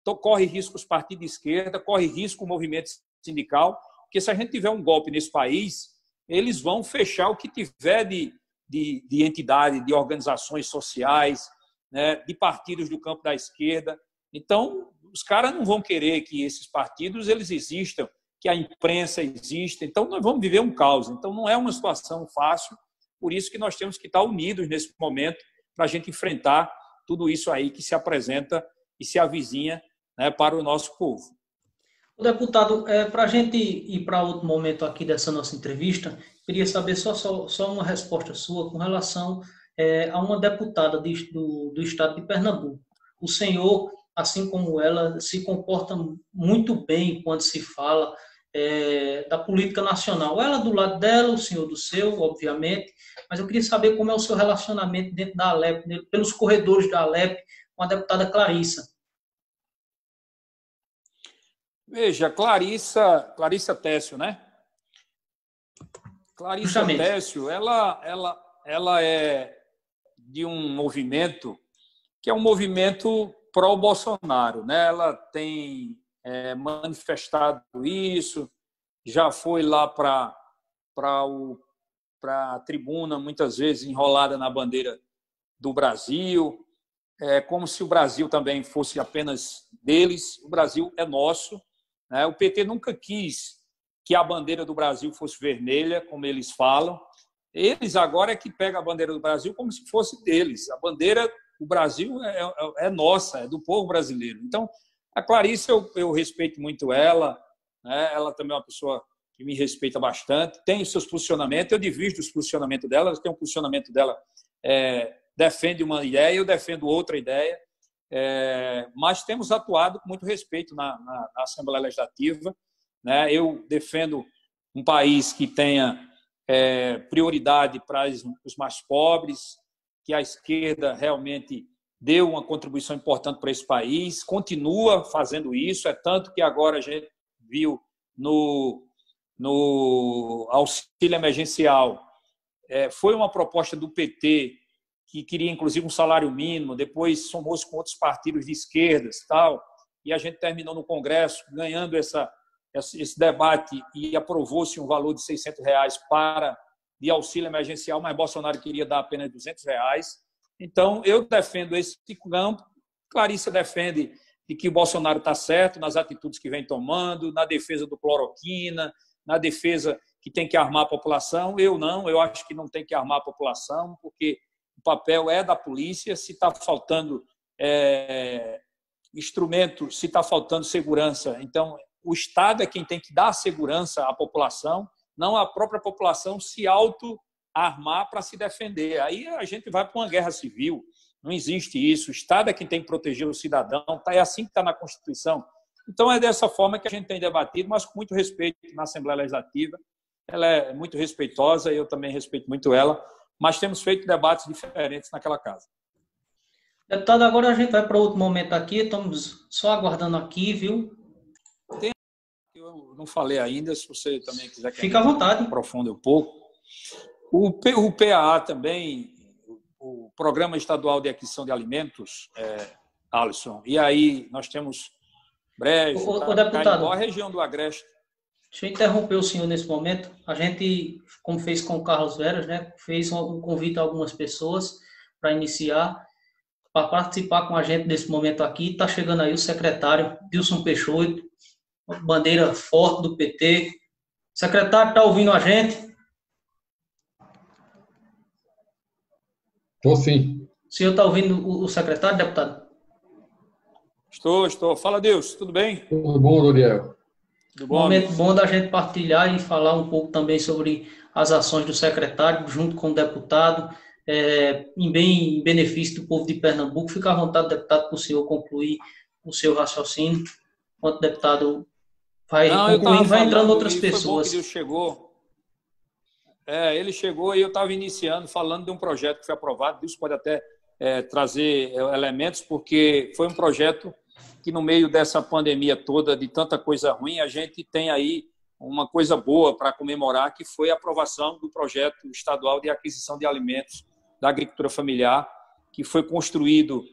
então corre risco os partidos de esquerda, corre risco o movimento sindical, porque se a gente tiver um golpe nesse país, eles vão fechar o que tiver de entidade, de organizações sociais, né, de partidos do campo da esquerda. Então, os caras não vão querer que esses partidos eles existam, que a imprensa exista. Então, nós vamos viver um caos. Então, não é uma situação fácil, por isso que nós temos que estar unidos nesse momento para a gente enfrentar tudo isso aí que se apresenta e se avizinha, né, para o nosso povo. O deputado, para a gente ir para outro momento aqui dessa nossa entrevista, queria saber só uma resposta sua com relação a uma deputada do estado de Pernambuco. O senhor, assim como ela, se comporta muito bem quando se fala da política nacional. Ela do lado dela, o senhor do seu, obviamente, mas eu queria saber como é o seu relacionamento dentro da Alep, pelos corredores da Alep, com a deputada Clarissa. Veja, Clarissa Thécio, né? Clarissa Técio, ela é de um movimento que é um movimento pró-Bolsonaro, né? Ela tem manifestado isso, já foi lá para a tribuna, muitas vezes enrolada na bandeira do Brasil, como se o Brasil também fosse apenas deles. O Brasil é nosso, né? O PT nunca quis que a bandeira do Brasil fosse vermelha, como eles falam. Eles agora é que pegam a bandeira do Brasil como se fosse deles. A bandeira do Brasil é nossa, é do povo brasileiro. Então, a Clarissa, eu respeito muito ela, né? Ela também é uma pessoa que me respeita bastante, tem os seus posicionamentos, eu divido os posicionamentos dela, ela tem um posicionamento dela, defende uma ideia, eu defendo outra ideia, mas temos atuado com muito respeito na Assembleia Legislativa, né? Eu defendo um país que tenha prioridade para os mais pobres, que a esquerda realmente deu uma contribuição importante para esse país, continua fazendo isso, tanto que agora a gente viu no auxílio emergencial, foi uma proposta do PT que queria inclusive um salário mínimo, depois somou-se com outros partidos de esquerdas, tal, e a gente terminou no Congresso ganhando esse debate e aprovou-se um valor de R$600 de auxílio emergencial, mas Bolsonaro queria dar apenas R$200. Então, eu defendo esse campo, Clarissa defende de que o Bolsonaro está certo nas atitudes que vem tomando, na defesa do cloroquina, na defesa que tem que armar a população. Eu não, eu acho que não tem que armar a população, porque o papel é da polícia. Se está faltando instrumento, se está faltando segurança, então o Estado é quem tem que dar segurança à população, não a própria população se auto-armar para se defender. Aí a gente vai para uma guerra civil. Não existe isso. O Estado é quem tem que proteger o cidadão. É assim que está na Constituição. Então, é dessa forma que a gente tem debatido, mas com muito respeito na Assembleia Legislativa. Ela é muito respeitosa, eu também respeito muito ela, mas temos feito debates diferentes naquela casa. Deputado, agora a gente vai para outro momento aqui, estamos só aguardando aqui, viu? Eu não falei ainda, se você também quiser que fica à vontade. Aprofunde um pouco. O PAA também, o Programa Estadual de Aquisição de Alimentos, Alisson, e aí nós temos Brejo, deputado, a região do Agreste. Deixa eu interromper o senhor nesse momento. A gente, como fez com o Carlos Veras, né, fez um convite a algumas pessoas para iniciar, para participar com a gente nesse momento aqui. Está chegando aí o secretário Dilson Peixoto, bandeira forte do PT. Secretário, está ouvindo a gente? Estou sim. O senhor está ouvindo o secretário, deputado? Estou. Fala, Deus. Tudo bem? Tudo bom, Doriel? Tudo bom, momento bom da gente partilhar e falar um pouco também sobre as ações do secretário, junto com o deputado, em benefício do povo de Pernambuco. Fica à vontade, deputado, para o senhor concluir o seu raciocínio. Enquanto o deputado vai concluindo, vai entrando outras pessoas. Foi bom que Deus chegou. Ele chegou e eu estava iniciando, falando de um projeto que foi aprovado. Deus pode até trazer elementos, porque foi um projeto que, no meio dessa pandemia toda, de tanta coisa ruim, a gente tem aí uma coisa boa para comemorar, que foi a aprovação do projeto estadual de aquisição de alimentos da agricultura familiar, que foi construído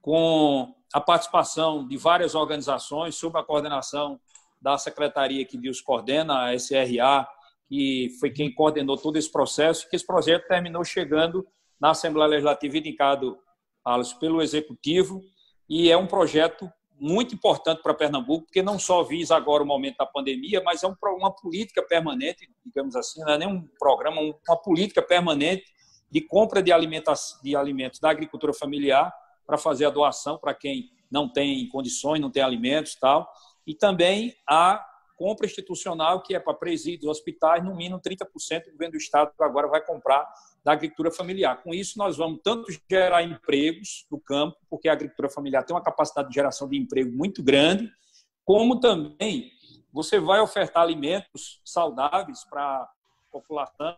com a participação de várias organizações, sob a coordenação da secretaria que Deus coordena, a SRA, que foi quem coordenou todo esse processo, que esse projeto terminou chegando na Assembleia Legislativa, indicado, Alisson, pelo Executivo, e é um projeto muito importante para Pernambuco, porque não só visa agora o momento da pandemia, mas é uma política permanente, digamos assim, não é nem um programa, uma política permanente de compra de alimentos da agricultura familiar para fazer a doação para quem não tem condições, não tem alimentos e tal, e também a compra institucional, que é para presídios, hospitais, no mínimo 30% do governo do Estado agora vai comprar da agricultura familiar. Com isso, nós vamos tanto gerar empregos no campo, porque a agricultura familiar tem uma capacidade de geração de emprego muito grande, como também você vai ofertar alimentos saudáveis para a população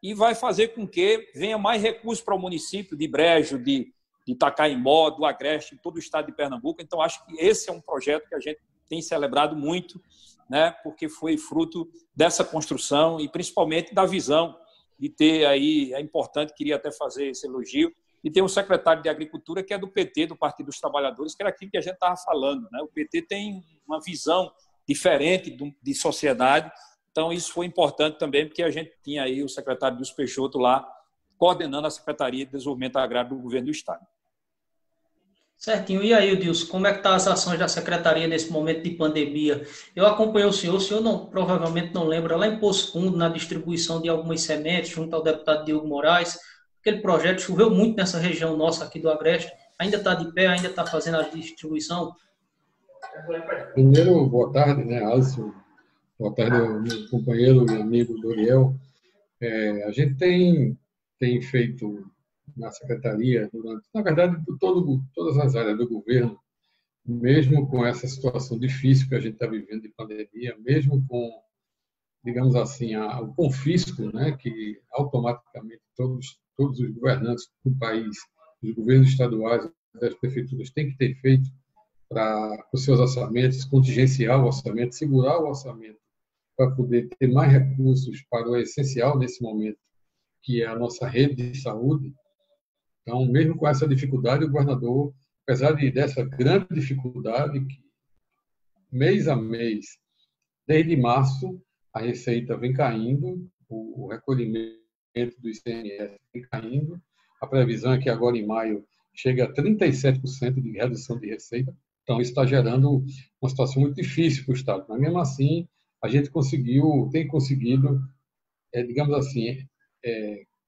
e vai fazer com que venha mais recursos para o município de Brejo, de Itacaimbó, do Agreste, todo o estado de Pernambuco. Então, acho que esse é um projeto que a gente tem celebrado muito né, porque foi fruto dessa construção e principalmente da visão de ter aí, é importante, queria até fazer esse elogio, e tem um secretário de Agricultura que é do PT, do Partido dos Trabalhadores, que era aquilo que a gente estava falando, né? O PT tem uma visão diferente de sociedade, então isso foi importante também, porque a gente tinha aí o secretário Dilson Peixoto lá, coordenando a Secretaria de Desenvolvimento Agrário do Governo do Estado. Certinho. E aí, Dilson, como é que estão as ações da Secretaria nesse momento de pandemia? Eu acompanhei o senhor não, provavelmente não lembra, lá em Poço Fundo, na distribuição de algumas sementes, junto ao deputado Diogo Moraes. Aquele projeto choveu muito nessa região nossa aqui do Agreste. Ainda está de pé, ainda está fazendo a distribuição? Primeiro, boa tarde, né, Alisson? Boa tarde, meu companheiro e amigo Doriel. A gente tem feito na secretaria, na verdade, todas as áreas do governo, mesmo com essa situação difícil que a gente está vivendo de pandemia, mesmo com, digamos assim, o confisco, né, que automaticamente todos os governantes do país, os governos estaduais, as prefeituras têm que ter feito para os seus orçamentos, contingenciar o orçamento, segurar o orçamento, para poder ter mais recursos para o essencial nesse momento, que é a nossa rede de saúde. Então, mesmo com essa dificuldade, o governador, apesar dessa grande dificuldade, que mês a mês, desde março, a receita vem caindo, o recolhimento do ICMS vem caindo, a previsão é que agora em maio chegue a 37% de redução de receita, então isso está gerando uma situação muito difícil para o Estado. Mas, mesmo assim, a gente tem conseguido, digamos assim,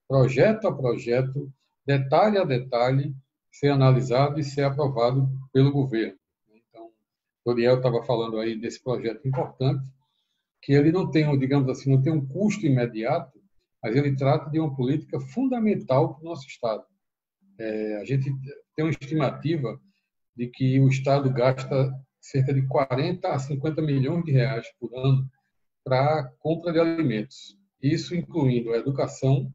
projeto a projeto, detalhe a detalhe, ser analisado e ser aprovado pelo governo. Então, o Doriel estava falando aí desse projeto importante, que ele não tem, digamos assim, não tem um custo imediato, mas ele trata de uma política fundamental para o nosso Estado. A gente tem uma estimativa de que o Estado gasta cerca de 40 a 50 milhões de reais por ano para a compra de alimentos. Isso incluindo a educação,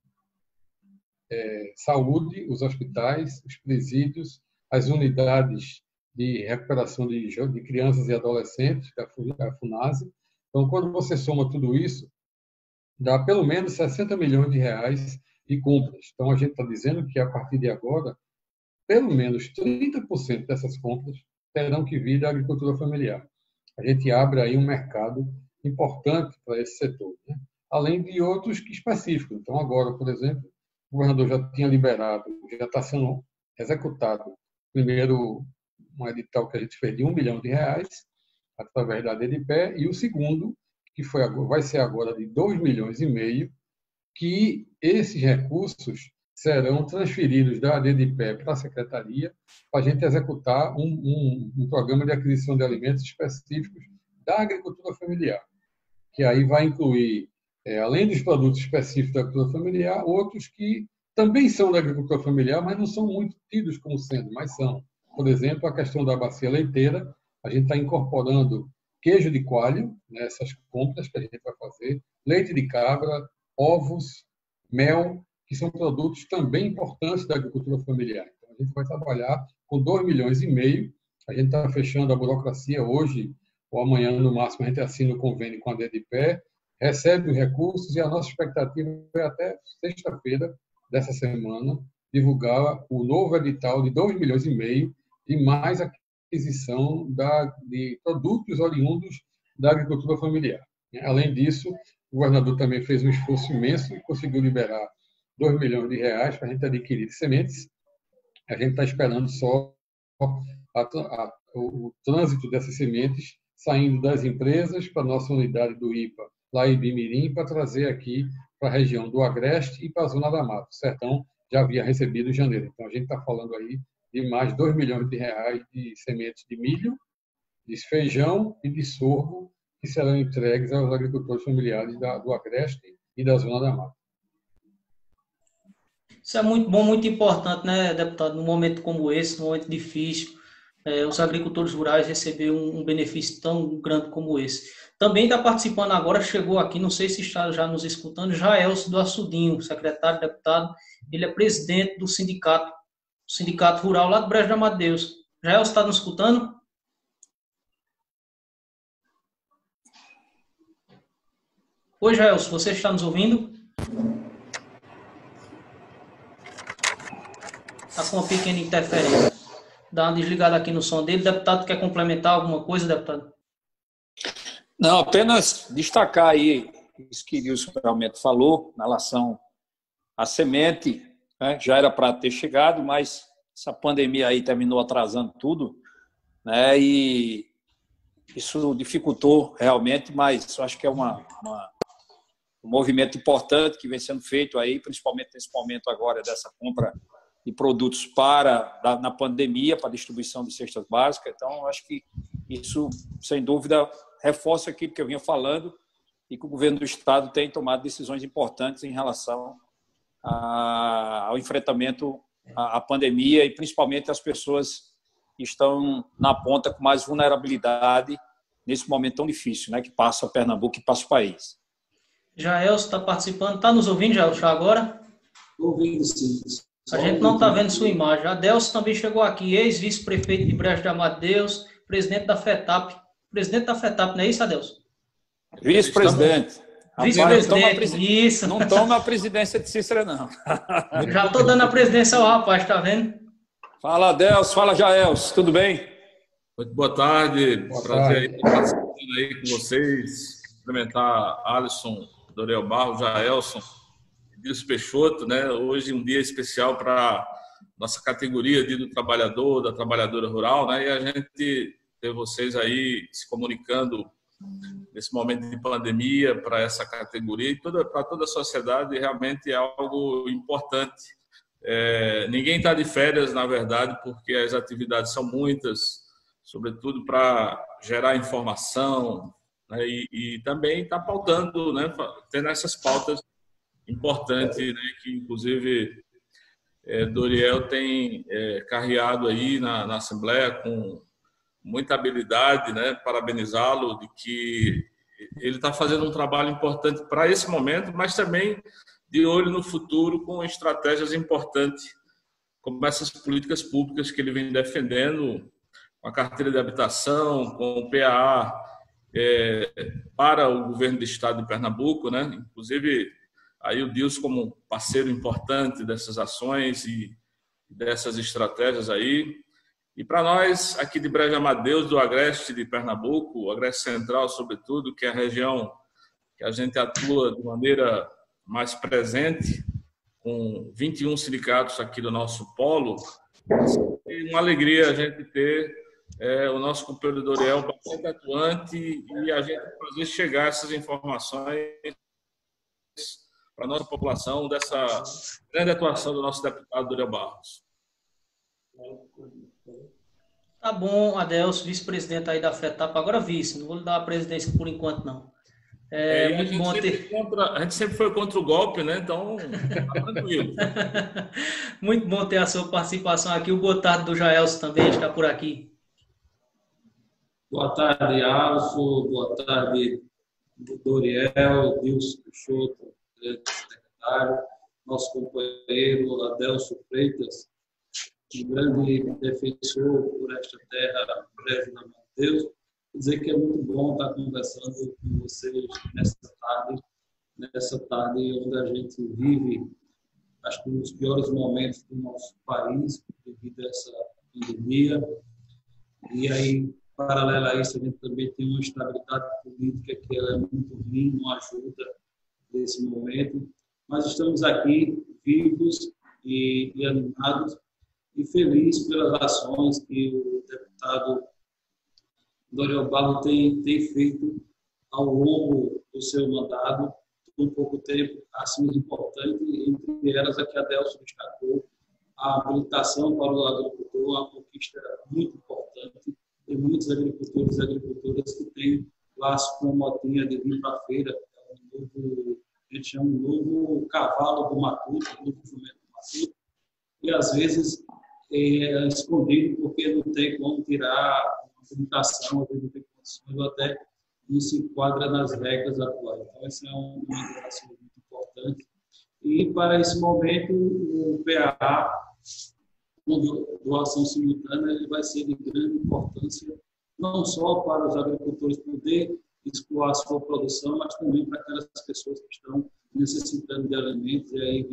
saúde, os hospitais, os presídios, as unidades de recuperação de crianças e adolescentes, da FUNASE. Então, quando você soma tudo isso, dá pelo menos 60 milhões de reais de compras. Então, a gente está dizendo que, a partir de agora, pelo menos 30% dessas compras terão que vir da agricultura familiar. A gente abre aí um mercado importante para esse setor, né? Além de outros específicos. Então, agora, por exemplo, o governador já tinha liberado, já está sendo executado, primeiro, um edital que a gente fez de R$1 milhão, através da DDPE, e o segundo, que vai ser agora de R$2,5 milhões, que esses recursos serão transferidos da DDPE para a Secretaria, para a gente executar um programa de aquisição de alimentos específicos da agricultura familiar, que aí vai incluir, além dos produtos específicos da agricultura familiar, outros que também são da agricultura familiar, mas não são muito tidos como sendo, mas são. Por exemplo, a questão da bacia leiteira, a gente está incorporando queijo de coalho nessas compras que a gente vai fazer, leite de cabra, ovos, mel, que são produtos também importantes da agricultura familiar. Então, a gente vai trabalhar com R$2,5 milhões. A gente está fechando a burocracia hoje ou amanhã, no máximo, a gente assina o convênio com a DDPE, recebe os recursos e a nossa expectativa é até sexta-feira dessa semana divulgar o novo edital de R$2,5 milhões e mais aquisição de produtos oriundos da agricultura familiar. Além disso, o governador também fez um esforço imenso e conseguiu liberar R$2 milhões para a gente adquirir sementes. A gente está esperando só o trânsito dessas sementes saindo das empresas para a nossa unidade do IPA, lá em Bimirim, para trazer aqui para a região do Agreste e para a Zona da Mata. O Sertão já havia recebido em janeiro. Então, a gente está falando aí de mais R$2 milhões de sementes de milho, de feijão e de sorgo, que serão entregues aos agricultores familiares do Agreste e da Zona da Mata. Isso é muito bom, muito importante, né, deputado? Num momento como esse, num momento difícil, os agricultores rurais receber um benefício tão grande como esse. Também está participando agora, chegou aqui, não sei se está já nos escutando, Jaelso do Açudinho, secretário, deputado, ele é presidente do sindicato rural lá do Brejo de Amadeus. Jaelso, está nos escutando? Oi, Jaelson, você está nos ouvindo? Está com uma pequena interferência. Dá uma desligada aqui no som dele. Deputado, quer complementar alguma coisa, deputado? Não, apenas destacar aí isso que o Wilson realmente falou, na relação à semente, né? Já era para ter chegado, mas essa pandemia aí terminou atrasando tudo, né? E isso dificultou realmente, mas eu acho que é um movimento importante que vem sendo feito aí, principalmente nesse momento agora dessa compra de produtos na pandemia, para distribuição de cestas básicas. Então, eu acho que isso, sem dúvida, reforça aquilo que eu vinha falando e que o governo do Estado tem tomado decisões importantes em relação ao enfrentamento à pandemia e, principalmente, as pessoas que estão na ponta com mais vulnerabilidade nesse momento tão difícil, né, que passa Pernambuco e passa o país. Jaelson está participando. Está nos ouvindo, Jaelson, agora? Estou ouvindo, sim. A gente não está vendo sua imagem. A Adelson também chegou aqui, ex-vice-prefeito de Brejo de Amadeus, presidente da FETAP. Presidente da FETAP, não é isso, Adelson? Vice-presidente. Vice-presidente, isso. Não toma a presidência de Cícera, não. Já estou dando a presidência ao rapaz, tá vendo? Fala, Adelson. Fala, Jaelson. Tudo bem? Muito boa tarde. Boa Prazer tarde. estar participando aí com vocês. Cumprimentar Alisson, Doriel Barros, Jaelson, Dilson Peixoto, né? Hoje um dia especial para nossa categoria do trabalhador, da trabalhadora rural, né? E a gente ter vocês aí se comunicando nesse momento de pandemia para essa categoria e para toda a sociedade realmente é algo importante. Ninguém está de férias, na verdade, porque as atividades são muitas, sobretudo para gerar informação, né? E também está pautando, né? Tendo essas pautas importantes, né? Que inclusive Doriel tem carreado aí na Assembleia com muita habilidade, né? Parabenizá-lo de que ele está fazendo um trabalho importante para esse momento, mas também de olho no futuro com estratégias importantes, como essas políticas públicas que ele vem defendendo, com a carteira de habitação, com o PAA para o governo do estado de Pernambuco, né? Inclusive aí o Dilson como parceiro importante dessas ações e dessas estratégias aí. E para nós, aqui de Brejo de Amadeus, do Agreste de Pernambuco, o Agreste Central, sobretudo, que é a região que a gente atua de maneira mais presente, com 21 sindicatos aqui do nosso polo, é uma alegria a gente ter o nosso companheiro Doriel bastante atuante e a gente fazer chegar essas informações para a nossa população dessa grande atuação do nosso deputado Doriel Barros. Tá bom, Adelson, vice-presidente aí da FETAP, agora vice, não vou lhe dar a presidência por enquanto, não. Muito bom ter... A gente sempre foi contra o golpe, né? Então, tá tranquilo. Muito bom ter a sua participação aqui. O boa tarde do Jaelson também está por aqui. Boa tarde, Alisson. Boa tarde, Doriel, Dilson Peixoto, secretário, nosso companheiro Adelson Freitas, um grande defensor por esta terra, Brejo de Amadeus. Dizer que é muito bom estar conversando com vocês nessa tarde onde a gente vive, acho que um dos piores momentos do nosso país devido a essa pandemia. E aí, paralelo a isso, a gente também tem uma estabilidade política que ela é muito ruim, não ajuda nesse momento. Mas estamos aqui vivos e animados e felizes pelas ações que o deputado Doriel Barros tem feito ao longo do seu mandato, por pouco tempo, ações importantes, entre elas a que a Adelson destacou, a habilitação para o agricultor, uma conquista muito importante. Tem muitos agricultores e agricultoras que têm laço com a motinha de vir para a feira, a gente chama um novo cavalo do matuto, um novo jumento do matuto, e às vezes é escondido porque não tem como tirar habilitação, às vezes não tem condições, ou até não se enquadra nas regras atuais. Então, essa é uma informação muito importante. E, para esse momento, o PAA, com doação simultânea, ele vai ser de grande importância, não só para os agricultores poderem escoar a sua produção, mas também para aquelas pessoas que estão necessitando de alimentos e aí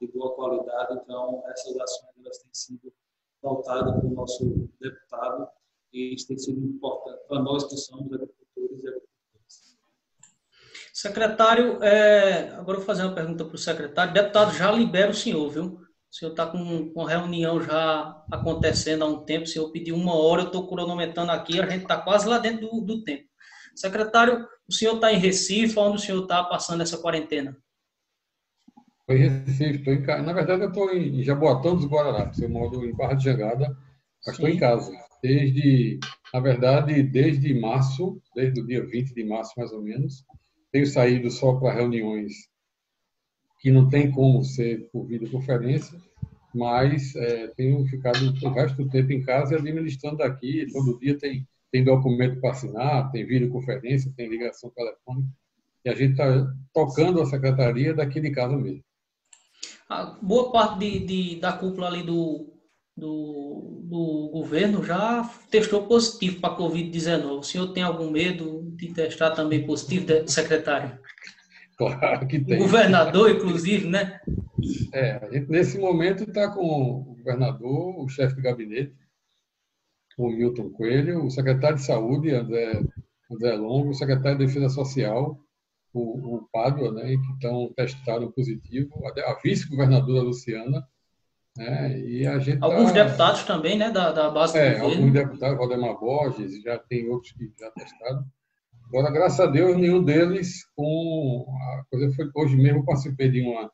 de boa qualidade. Então, essas ações elas têm sido pautadas pelo nosso deputado e isso tem sido importante para nós que somos agricultores e agricultores. Secretário, agora eu vou fazer uma pergunta para o secretário. Deputado, já libera o senhor, viu? O senhor está com reunião já acontecendo há um tempo. O senhor pediu 1 hora, eu estou cronometrando aqui, a gente está quase lá dentro do tempo. Secretário, o senhor está em Recife, onde o senhor está passando essa quarentena? Estou em Recife, estou em casa. Na verdade, eu estou em Jaboatão dos Guararapes. Eu moro em Barra de Jangada, mas estou em casa. Na verdade, desde março, desde o dia 20 de março, mais ou menos, tenho saído só para reuniões que não tem como ser por videoconferência, mas tenho ficado o resto do tempo em casa e administrando aqui. Todo dia tem documento para assinar, tem videoconferência, tem ligação telefônica, e a gente está tocando a secretaria daqui de casa mesmo. A boa parte da cúpula ali do governo já testou positivo para a Covid-19. O senhor tem algum medo de testar também positivo, secretário? Claro que tem. O governador, inclusive, né? A gente, nesse momento, está com o governador, o chefe de gabinete, o Milton Coelho, o secretário de Saúde, André Longo, o secretário de Defesa Social, o Pádua, né, que testaram positivo, a vice-governadora Luciana, né, e a gente alguns deputados também, né, da base do governo. Alguns deputados, Valdemar Borges, já tem outros que já testaram. Agora, graças a Deus, nenhum deles a coisa foi... Hoje mesmo eu participei de uma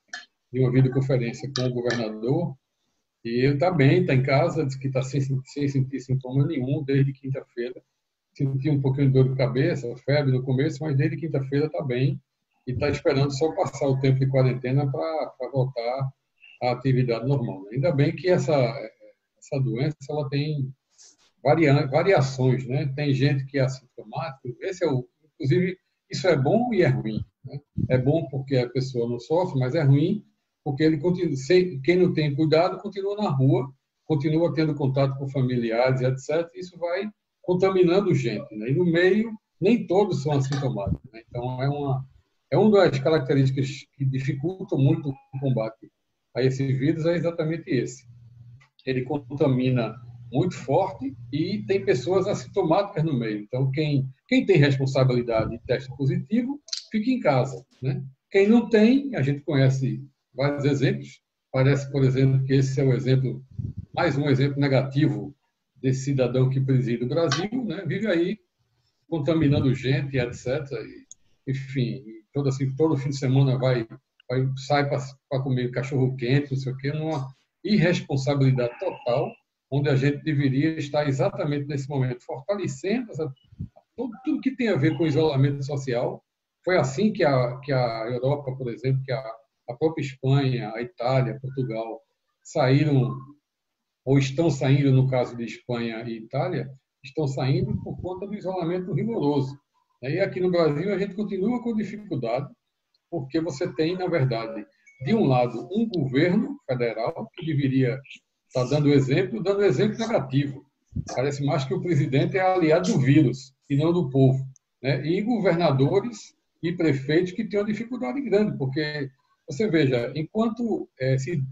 videoconferência com o governador e ele está bem, está em casa, diz que está sem sentir sintoma nenhum desde quinta-feira. Senti um pouquinho de dor de cabeça, febre no começo, mas desde quinta-feira está bem e está esperando só passar o tempo de quarentena para voltar à atividade normal. Ainda bem que essa doença ela tem variações, né? Tem gente que é assintomático, inclusive, isso é bom e é ruim, né? É bom porque a pessoa não sofre, mas é ruim porque ele continua, quem não tem cuidado continua na rua, continua tendo contato com familiares, etc. Isso vai contaminando gente, né? E no meio, nem todos são assintomáticos, né? Então, uma das características que dificultam muito o combate a esse vírus é exatamente esse. Ele contamina muito forte e tem pessoas assintomáticas no meio. Então, quem tem responsabilidade de teste positivo, fica em casa, né? Quem não tem, a gente conhece vários exemplos. Parece, por exemplo, que esse é mais um exemplo negativo desse cidadão que preside o Brasil, né? Vive aí contaminando gente, etc. Enfim, todo fim de semana sai para comer cachorro-quente, não sei o quê, numa irresponsabilidade total, onde a gente deveria estar exatamente nesse momento fortalecendo tudo que tem a ver com isolamento social. Foi assim que a Europa, por exemplo, que a própria Espanha, a Itália, Portugal, saíram, ou estão saindo, no caso de Espanha e Itália, estão saindo por conta do isolamento rigoroso. E aqui no Brasil a gente continua com dificuldade, porque você tem, na verdade, de um lado, um governo federal que deveria estar dando exemplo negativo. Parece mais que o presidente é aliado do vírus e não do povo, né? E governadores e prefeitos que têm uma dificuldade grande, porque você veja, enquanto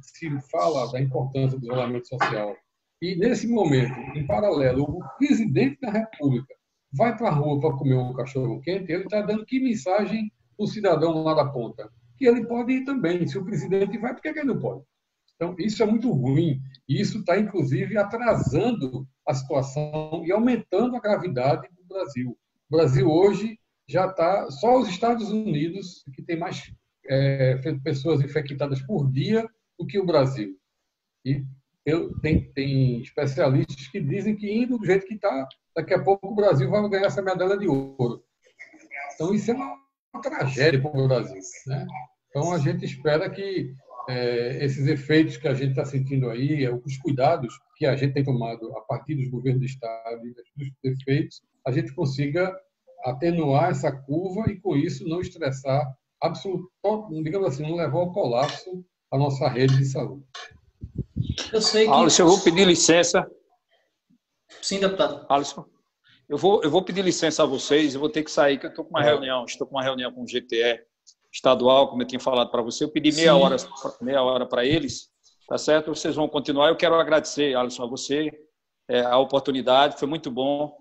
se fala da importância do isolamento social e, nesse momento, em paralelo, o presidente da República vai para a rua para comer um cachorro-quente, ele está dando que mensagem para o cidadão lá da ponta? Que ele pode ir também. Se o presidente vai, por que ele não pode? Então, isso é muito ruim. E isso está, inclusive, atrasando a situação e aumentando a gravidade do Brasil. O Brasil hoje já está... Só os Estados Unidos, que tem mais pessoas infectadas por dia do que o Brasil. E tem especialistas que dizem que, indo do jeito que está, daqui a pouco o Brasil vai ganhar essa medalha de ouro. Então, isso é uma tragédia para o Brasil, né? Então, a gente espera que esses efeitos que a gente está sentindo aí, os cuidados que a gente tem tomado a partir dos governos do Estado e dos efeitos, a gente consiga atenuar essa curva e, com isso, não estressar, digamos assim, não levar ao colapso a nossa rede de saúde. Alisson, eu vou pedir licença. Sim, deputado. Alisson. eu vou pedir licença a vocês, eu vou ter que sair, que eu estou com uma reunião com o GTE estadual, como eu tinha falado para você. Eu pedi meia hora para eles, tá certo? Vocês vão continuar. Eu quero agradecer, Alisson, a você, a oportunidade. Foi muito bom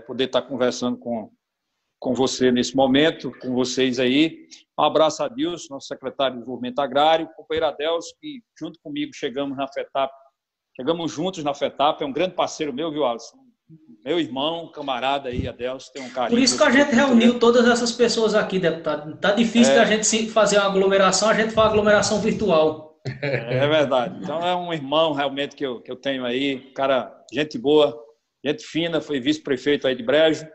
poder estar conversando com você nesse momento, com vocês aí. Um abraço a Deus, nosso secretário de Desenvolvimento Agrário, o companheiro Adelso, que junto comigo chegamos juntos na FETAP, é um grande parceiro meu, viu, Alisson? Meu irmão, camarada aí, Adelso, tem um carinho. Por isso que a gente reuniu todas essas pessoas aqui, deputado. Tá difícil da gente fazer uma aglomeração, a gente faz uma aglomeração virtual. É verdade. Então é um irmão realmente que eu tenho aí, cara, gente boa, gente fina, foi vice-prefeito aí de Brejo.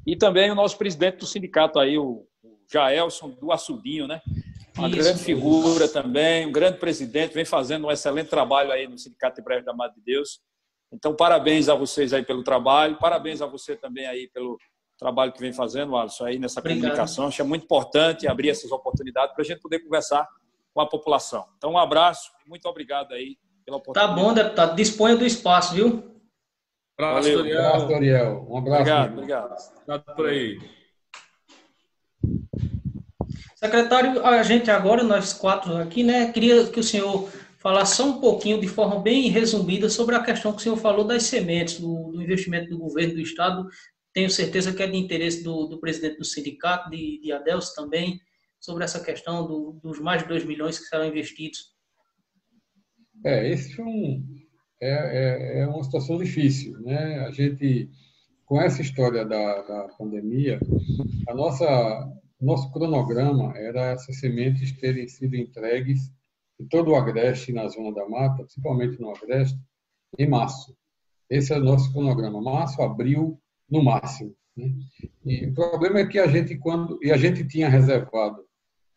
E também o nosso presidente do sindicato aí, o Jaelson do Açudinho, né? Uma grande figura também, um grande presidente, vem fazendo um excelente trabalho aí no Sindicato de Brejo da Madre de Deus. Então, parabéns a vocês aí pelo trabalho, parabéns a você também aí pelo trabalho que vem fazendo, Alisson, aí nessa comunicação. Acho que é muito importante abrir essas oportunidades para a gente poder conversar com a população. Então, um abraço e muito obrigado aí pela oportunidade. Tá bom, deputado. Disponha do espaço, viu? Valeu, Doriel. Um abraço. Obrigado. Obrigado por aí. Secretário, a gente agora, nós quatro aqui, né, queria que o senhor falasse só um pouquinho, de forma bem resumida, sobre a questão que o senhor falou das sementes, do investimento do governo do Estado. Tenho certeza que é de interesse do presidente do sindicato, de Adelso também, sobre essa questão dos mais de 2 milhões que serão investidos. Esse foi uma situação difícil, né? A gente, com essa história da pandemia, nosso cronograma era essas sementes terem sido entregues em todo o Agreste, na Zona da Mata, principalmente no Agreste, em março. Esse é o nosso cronograma, março, abril, no máximo, né? E o problema é que a gente tinha reservado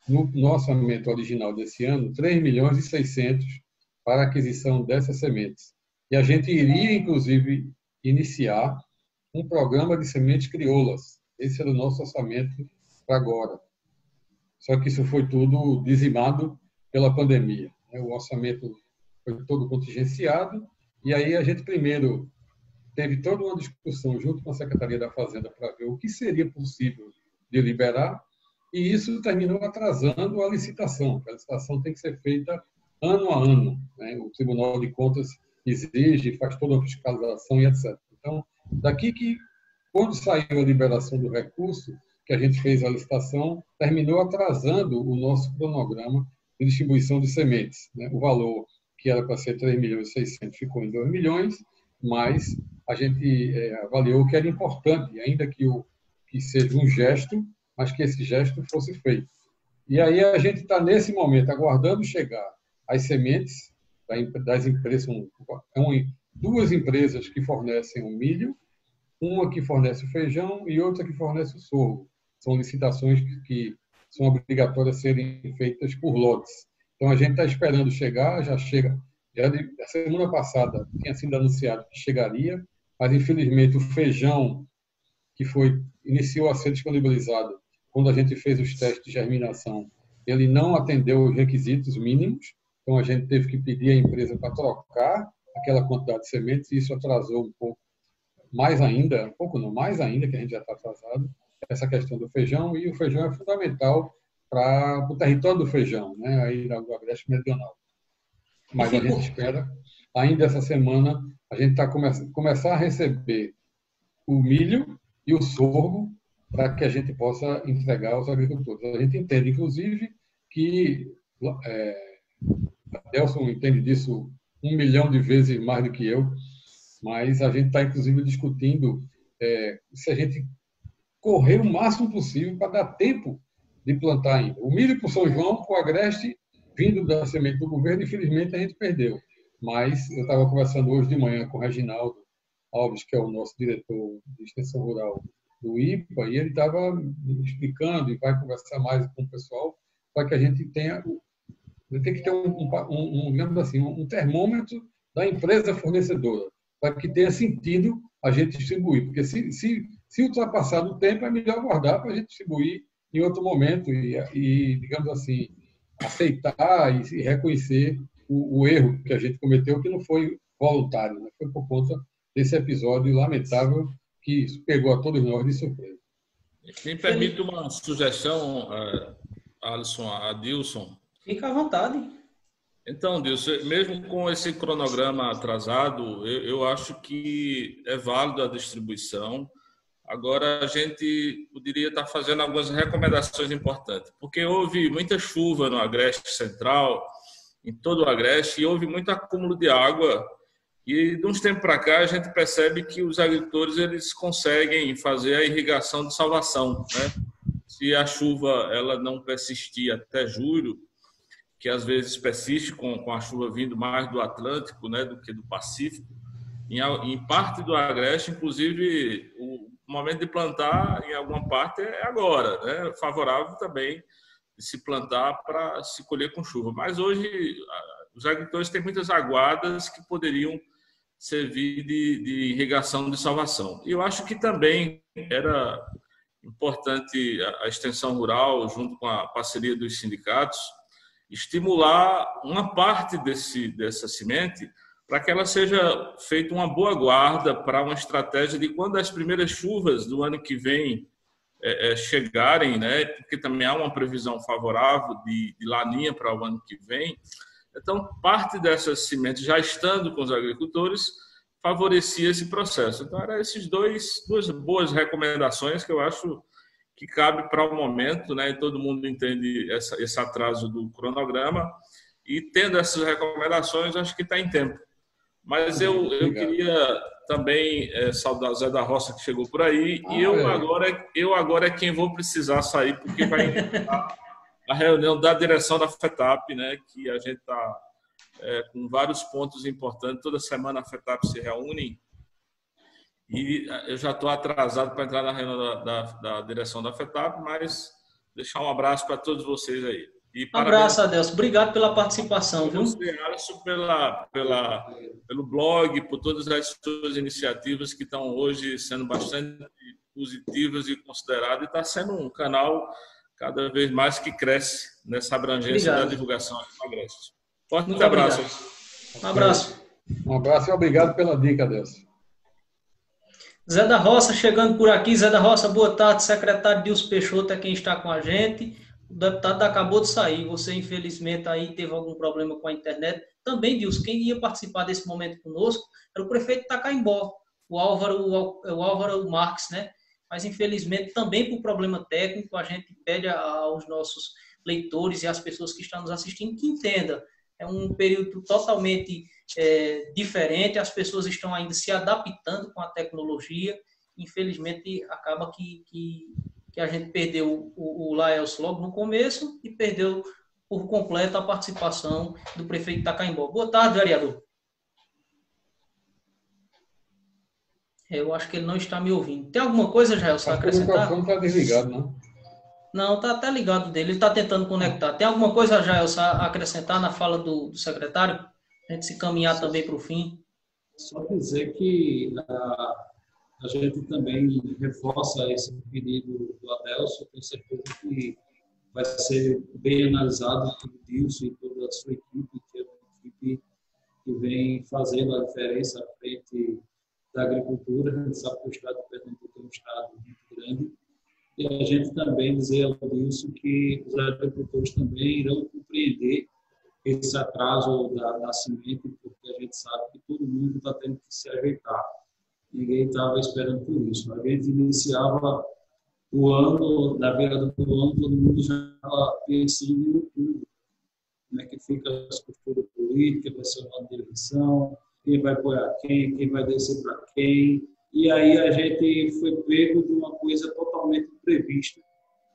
no orçamento original desse ano 3.600.000 para a aquisição dessas sementes. E a gente iria, inclusive, iniciar um programa de sementes crioulas. Esse era o nosso orçamento para agora. Só que isso foi tudo dizimado pela pandemia. O orçamento foi todo contingenciado, e aí a gente primeiro teve toda uma discussão junto com a Secretaria da Fazenda para ver o que seria possível de liberar, e isso terminou atrasando a licitação. A licitação tem que ser feita ano a ano, né? O Tribunal de Contas exige, faz toda a fiscalização e etc. Então, daqui que, quando saiu a liberação do recurso, que a gente fez a licitação, terminou atrasando o nosso cronograma de distribuição de sementes, né? O valor que era para ser 3.600.000 ficou em 2 milhões, mas a gente avaliou que era importante, ainda que seja um gesto, mas que esse gesto fosse feito. E aí a gente está, nesse momento, aguardando chegar as sementes das empresas, duas empresas que fornecem o milho, uma que fornece o feijão e outra que fornece o sorgo. São licitações que são obrigatórias a serem feitas por lotes. Então, a gente está esperando chegar, já chega. A semana passada tinha sido anunciado que chegaria, mas, infelizmente, o feijão que iniciou a ser disponibilizado quando a gente fez os testes de germinação, ele não atendeu os requisitos mínimos, então a gente teve que pedir à empresa para trocar aquela quantidade de sementes, e isso atrasou um pouco, mais ainda, que a gente já está atrasado, essa questão do feijão, e o feijão é fundamental para o território do feijão, né, aí do Agreste Meridional. Mas a gente espera, ainda essa semana, a gente está começar a receber o milho e o sorgo para que a gente possa entregar aos agricultores. A gente entende, inclusive, que Adelson entende disso 1 milhão de vezes mais do que eu, mas a gente está, inclusive, discutindo se a gente correr o máximo possível para dar tempo de plantar ainda. O milho para o São João, para o Agreste, vindo da semente do governo, infelizmente a gente perdeu. Mas eu estava conversando hoje de manhã com o Reginaldo Alves, que é o nosso diretor de extensão rural do IPA, e ele estava me explicando, e vai conversar mais com o pessoal, para que a gente tenha... Tem que ter um termômetro da empresa fornecedora, para que tenha sentido a gente distribuir. Porque se ultrapassar o tempo, é melhor guardar para a gente distribuir em outro momento e, digamos assim, aceitar e reconhecer o erro que a gente cometeu, que não foi voluntário, né? Foi por conta desse episódio lamentável que isso pegou a todos nós de surpresa. Me permite uma sugestão, Alisson, Adilson? Fica à vontade. Então, Dilson, mesmo com esse cronograma atrasado, eu acho que é válido a distribuição. Agora, a gente poderia estar fazendo algumas recomendações importantes, porque houve muita chuva no Agreste Central, em todo o Agreste, e houve muito acúmulo de água. E, de uns tempos para cá, a gente percebe que os agricultores eles conseguem fazer a irrigação de salvação, né? Se a chuva ela não persistir até julho, que às vezes persiste com a chuva vindo mais do Atlântico, né, do que do Pacífico, em parte do Agreste, inclusive, o momento de plantar, em alguma parte, é agora, né? Favorável também de se plantar para se colher com chuva. Mas hoje, os agricultores têm muitas aguadas que poderiam servir de irrigação de salvação. E eu acho que também era importante a extensão rural, junto com a parceria dos sindicatos, estimular uma parte dessa semente para que ela seja feita uma boa guarda para uma estratégia de quando as primeiras chuvas do ano que vem chegarem, né? Porque também há uma previsão favorável de laninha para o ano que vem. Então, parte dessas sementes já estando com os agricultores favorecia esse processo. Então, eram esses duas boas recomendações que eu acho que cabe para o momento, né? E todo mundo entende esse atraso do cronograma, e tendo essas recomendações, acho que está em tempo. Mas eu queria também saudar o Zé da Roça, que chegou por aí, e eu agora é quem vou precisar sair, porque vai iniciar a reunião da direção da FETAP, né? Que a gente está com vários pontos importantes. Toda semana a FETAP se reúne, e eu já estou atrasado para entrar na reunião da direção da FETAP, mas deixar um abraço para todos vocês aí. E um abraço, Adelson. Obrigado pela participação, viu? Você, Alisson, pelo blog, por todas as suas iniciativas que estão hoje sendo bastante positivas e consideradas, e está sendo um canal cada vez mais que cresce nessa abrangência da divulgação do Agreste. Forte abraço. Um abraço. Um abraço e obrigado pela dica, Adelson. Zé da Roça chegando por aqui. Zé da Roça, boa tarde. Secretário Dilson Peixoto é quem está com a gente. O deputado acabou de sair. Você, infelizmente, aí teve algum problema com a internet. Também, Dilson, quem ia participar desse momento conosco era o prefeito de Tacaimbó, o Álvaro Marques, né? Mas, infelizmente, também por problema técnico, a gente pede aos nossos leitores e às pessoas que estão nos assistindo que entendam. É um período totalmente diferente, as pessoas estão ainda se adaptando com a tecnologia. Infelizmente, acaba que a gente perdeu o Laelso logo no começo e perdeu por completo a participação do prefeito de Tacaimbó. Boa tarde, vereador. Eu acho que ele não está me ouvindo. Tem alguma coisa, Jael, para acrescentar? O microfone está desligado, não? Não, está até ligado dele. Ele está tentando conectar. Tem alguma coisa, Jael, a acrescentar na fala do secretário? A gente se caminhar também para o fim. Só dizer que a gente também reforça esse pedido do Adelson. Tenho certeza que vai ser bem analisado pelo Dilson e toda a sua equipe, que é uma equipe que vem fazendo a diferença à frente da agricultura. A gente sabe que o estado de Pernambuco é um estado muito grande. E a gente também dizer ao Dilson que os agricultores também irão compreender esse atraso da semente, porque a gente sabe que todo mundo está tendo que se ajeitar. Ninguém estava esperando por isso. A gente iniciava o ano, na virada do ano, todo mundo já estava pensando em outubro. Como é que fica a estrutura política, vai ser uma eleição, quem vai apoiar quem vai descer para quem. E aí a gente foi pego de uma coisa totalmente imprevista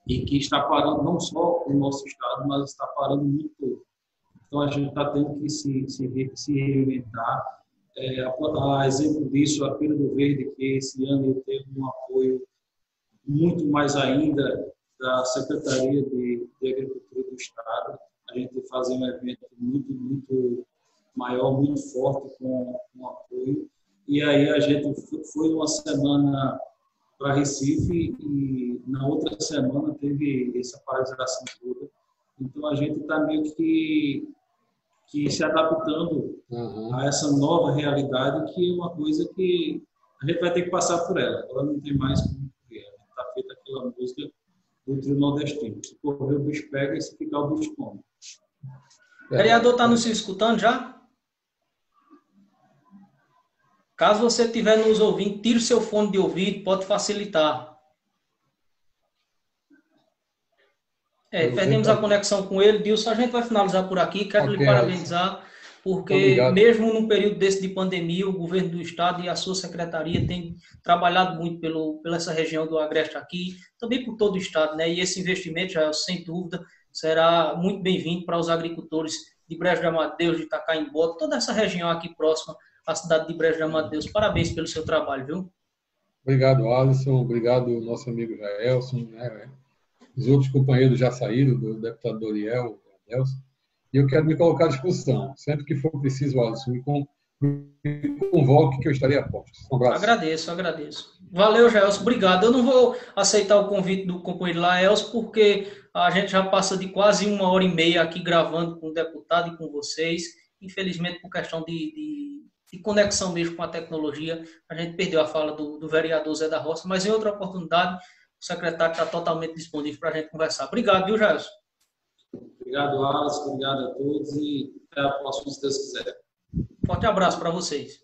e que está parando não só o nosso estado, mas está parando muito todo. Então, a gente está tendo que se reinventar. A exemplo disso, a Feira do Verde, que esse ano teve um apoio muito mais ainda da Secretaria de Agricultura do Estado. A gente fazer um evento muito, muito maior, muito forte com apoio. E aí a gente foi uma semana para Recife e na outra semana teve essa paralisação toda. Então, a gente está meio que se adaptando a essa nova realidade, que é uma coisa que a gente vai ter que passar por ela. Ela não tem mais como correr. Está feita aquela música do trio nordestino. Se correr, o bicho pega, e se ficar, o bicho come. O vereador está nos escutando já? Caso você estiver nos ouvindo, tire o seu fone de ouvido, pode facilitar. Perdemos a conexão com ele. Dilson, a gente vai finalizar por aqui. Quero lhe parabenizar, porque mesmo num período desse de pandemia, o governo do estado e a sua secretaria têm trabalhado muito pela essa região do Agreste aqui, também por todo o estado, né? E esse investimento, já sem dúvida, será muito bem-vindo para os agricultores de Brejo de Amadeuros, de Itacaimbó, toda essa região aqui próxima à cidade de Brejo de Amadeuros. Parabéns pelo seu trabalho, viu? Obrigado, Alisson. Obrigado, nosso amigo Jaelson, né? Os outros companheiros já saíram, do deputado Doriel, Adelson. E eu quero me colocar à disposição. Sempre que for preciso, Alisson, me convoque que eu estarei a postos. Um abraço. Agradeço. Valeu, Jaelson. Obrigado. Eu não vou aceitar o convite do companheiro Laelson, porque a gente já passa de quase 1h30 aqui gravando com o deputado e com vocês. Infelizmente, por questão de conexão mesmo com a tecnologia, a gente perdeu a fala do vereador Zé da Roça, mas em outra oportunidade, o secretário está totalmente disponível para a gente conversar. Obrigado, viu, Jaelson? Obrigado, Alisson. Obrigado a todos e até a próxima, se Deus quiser. Forte abraço para vocês.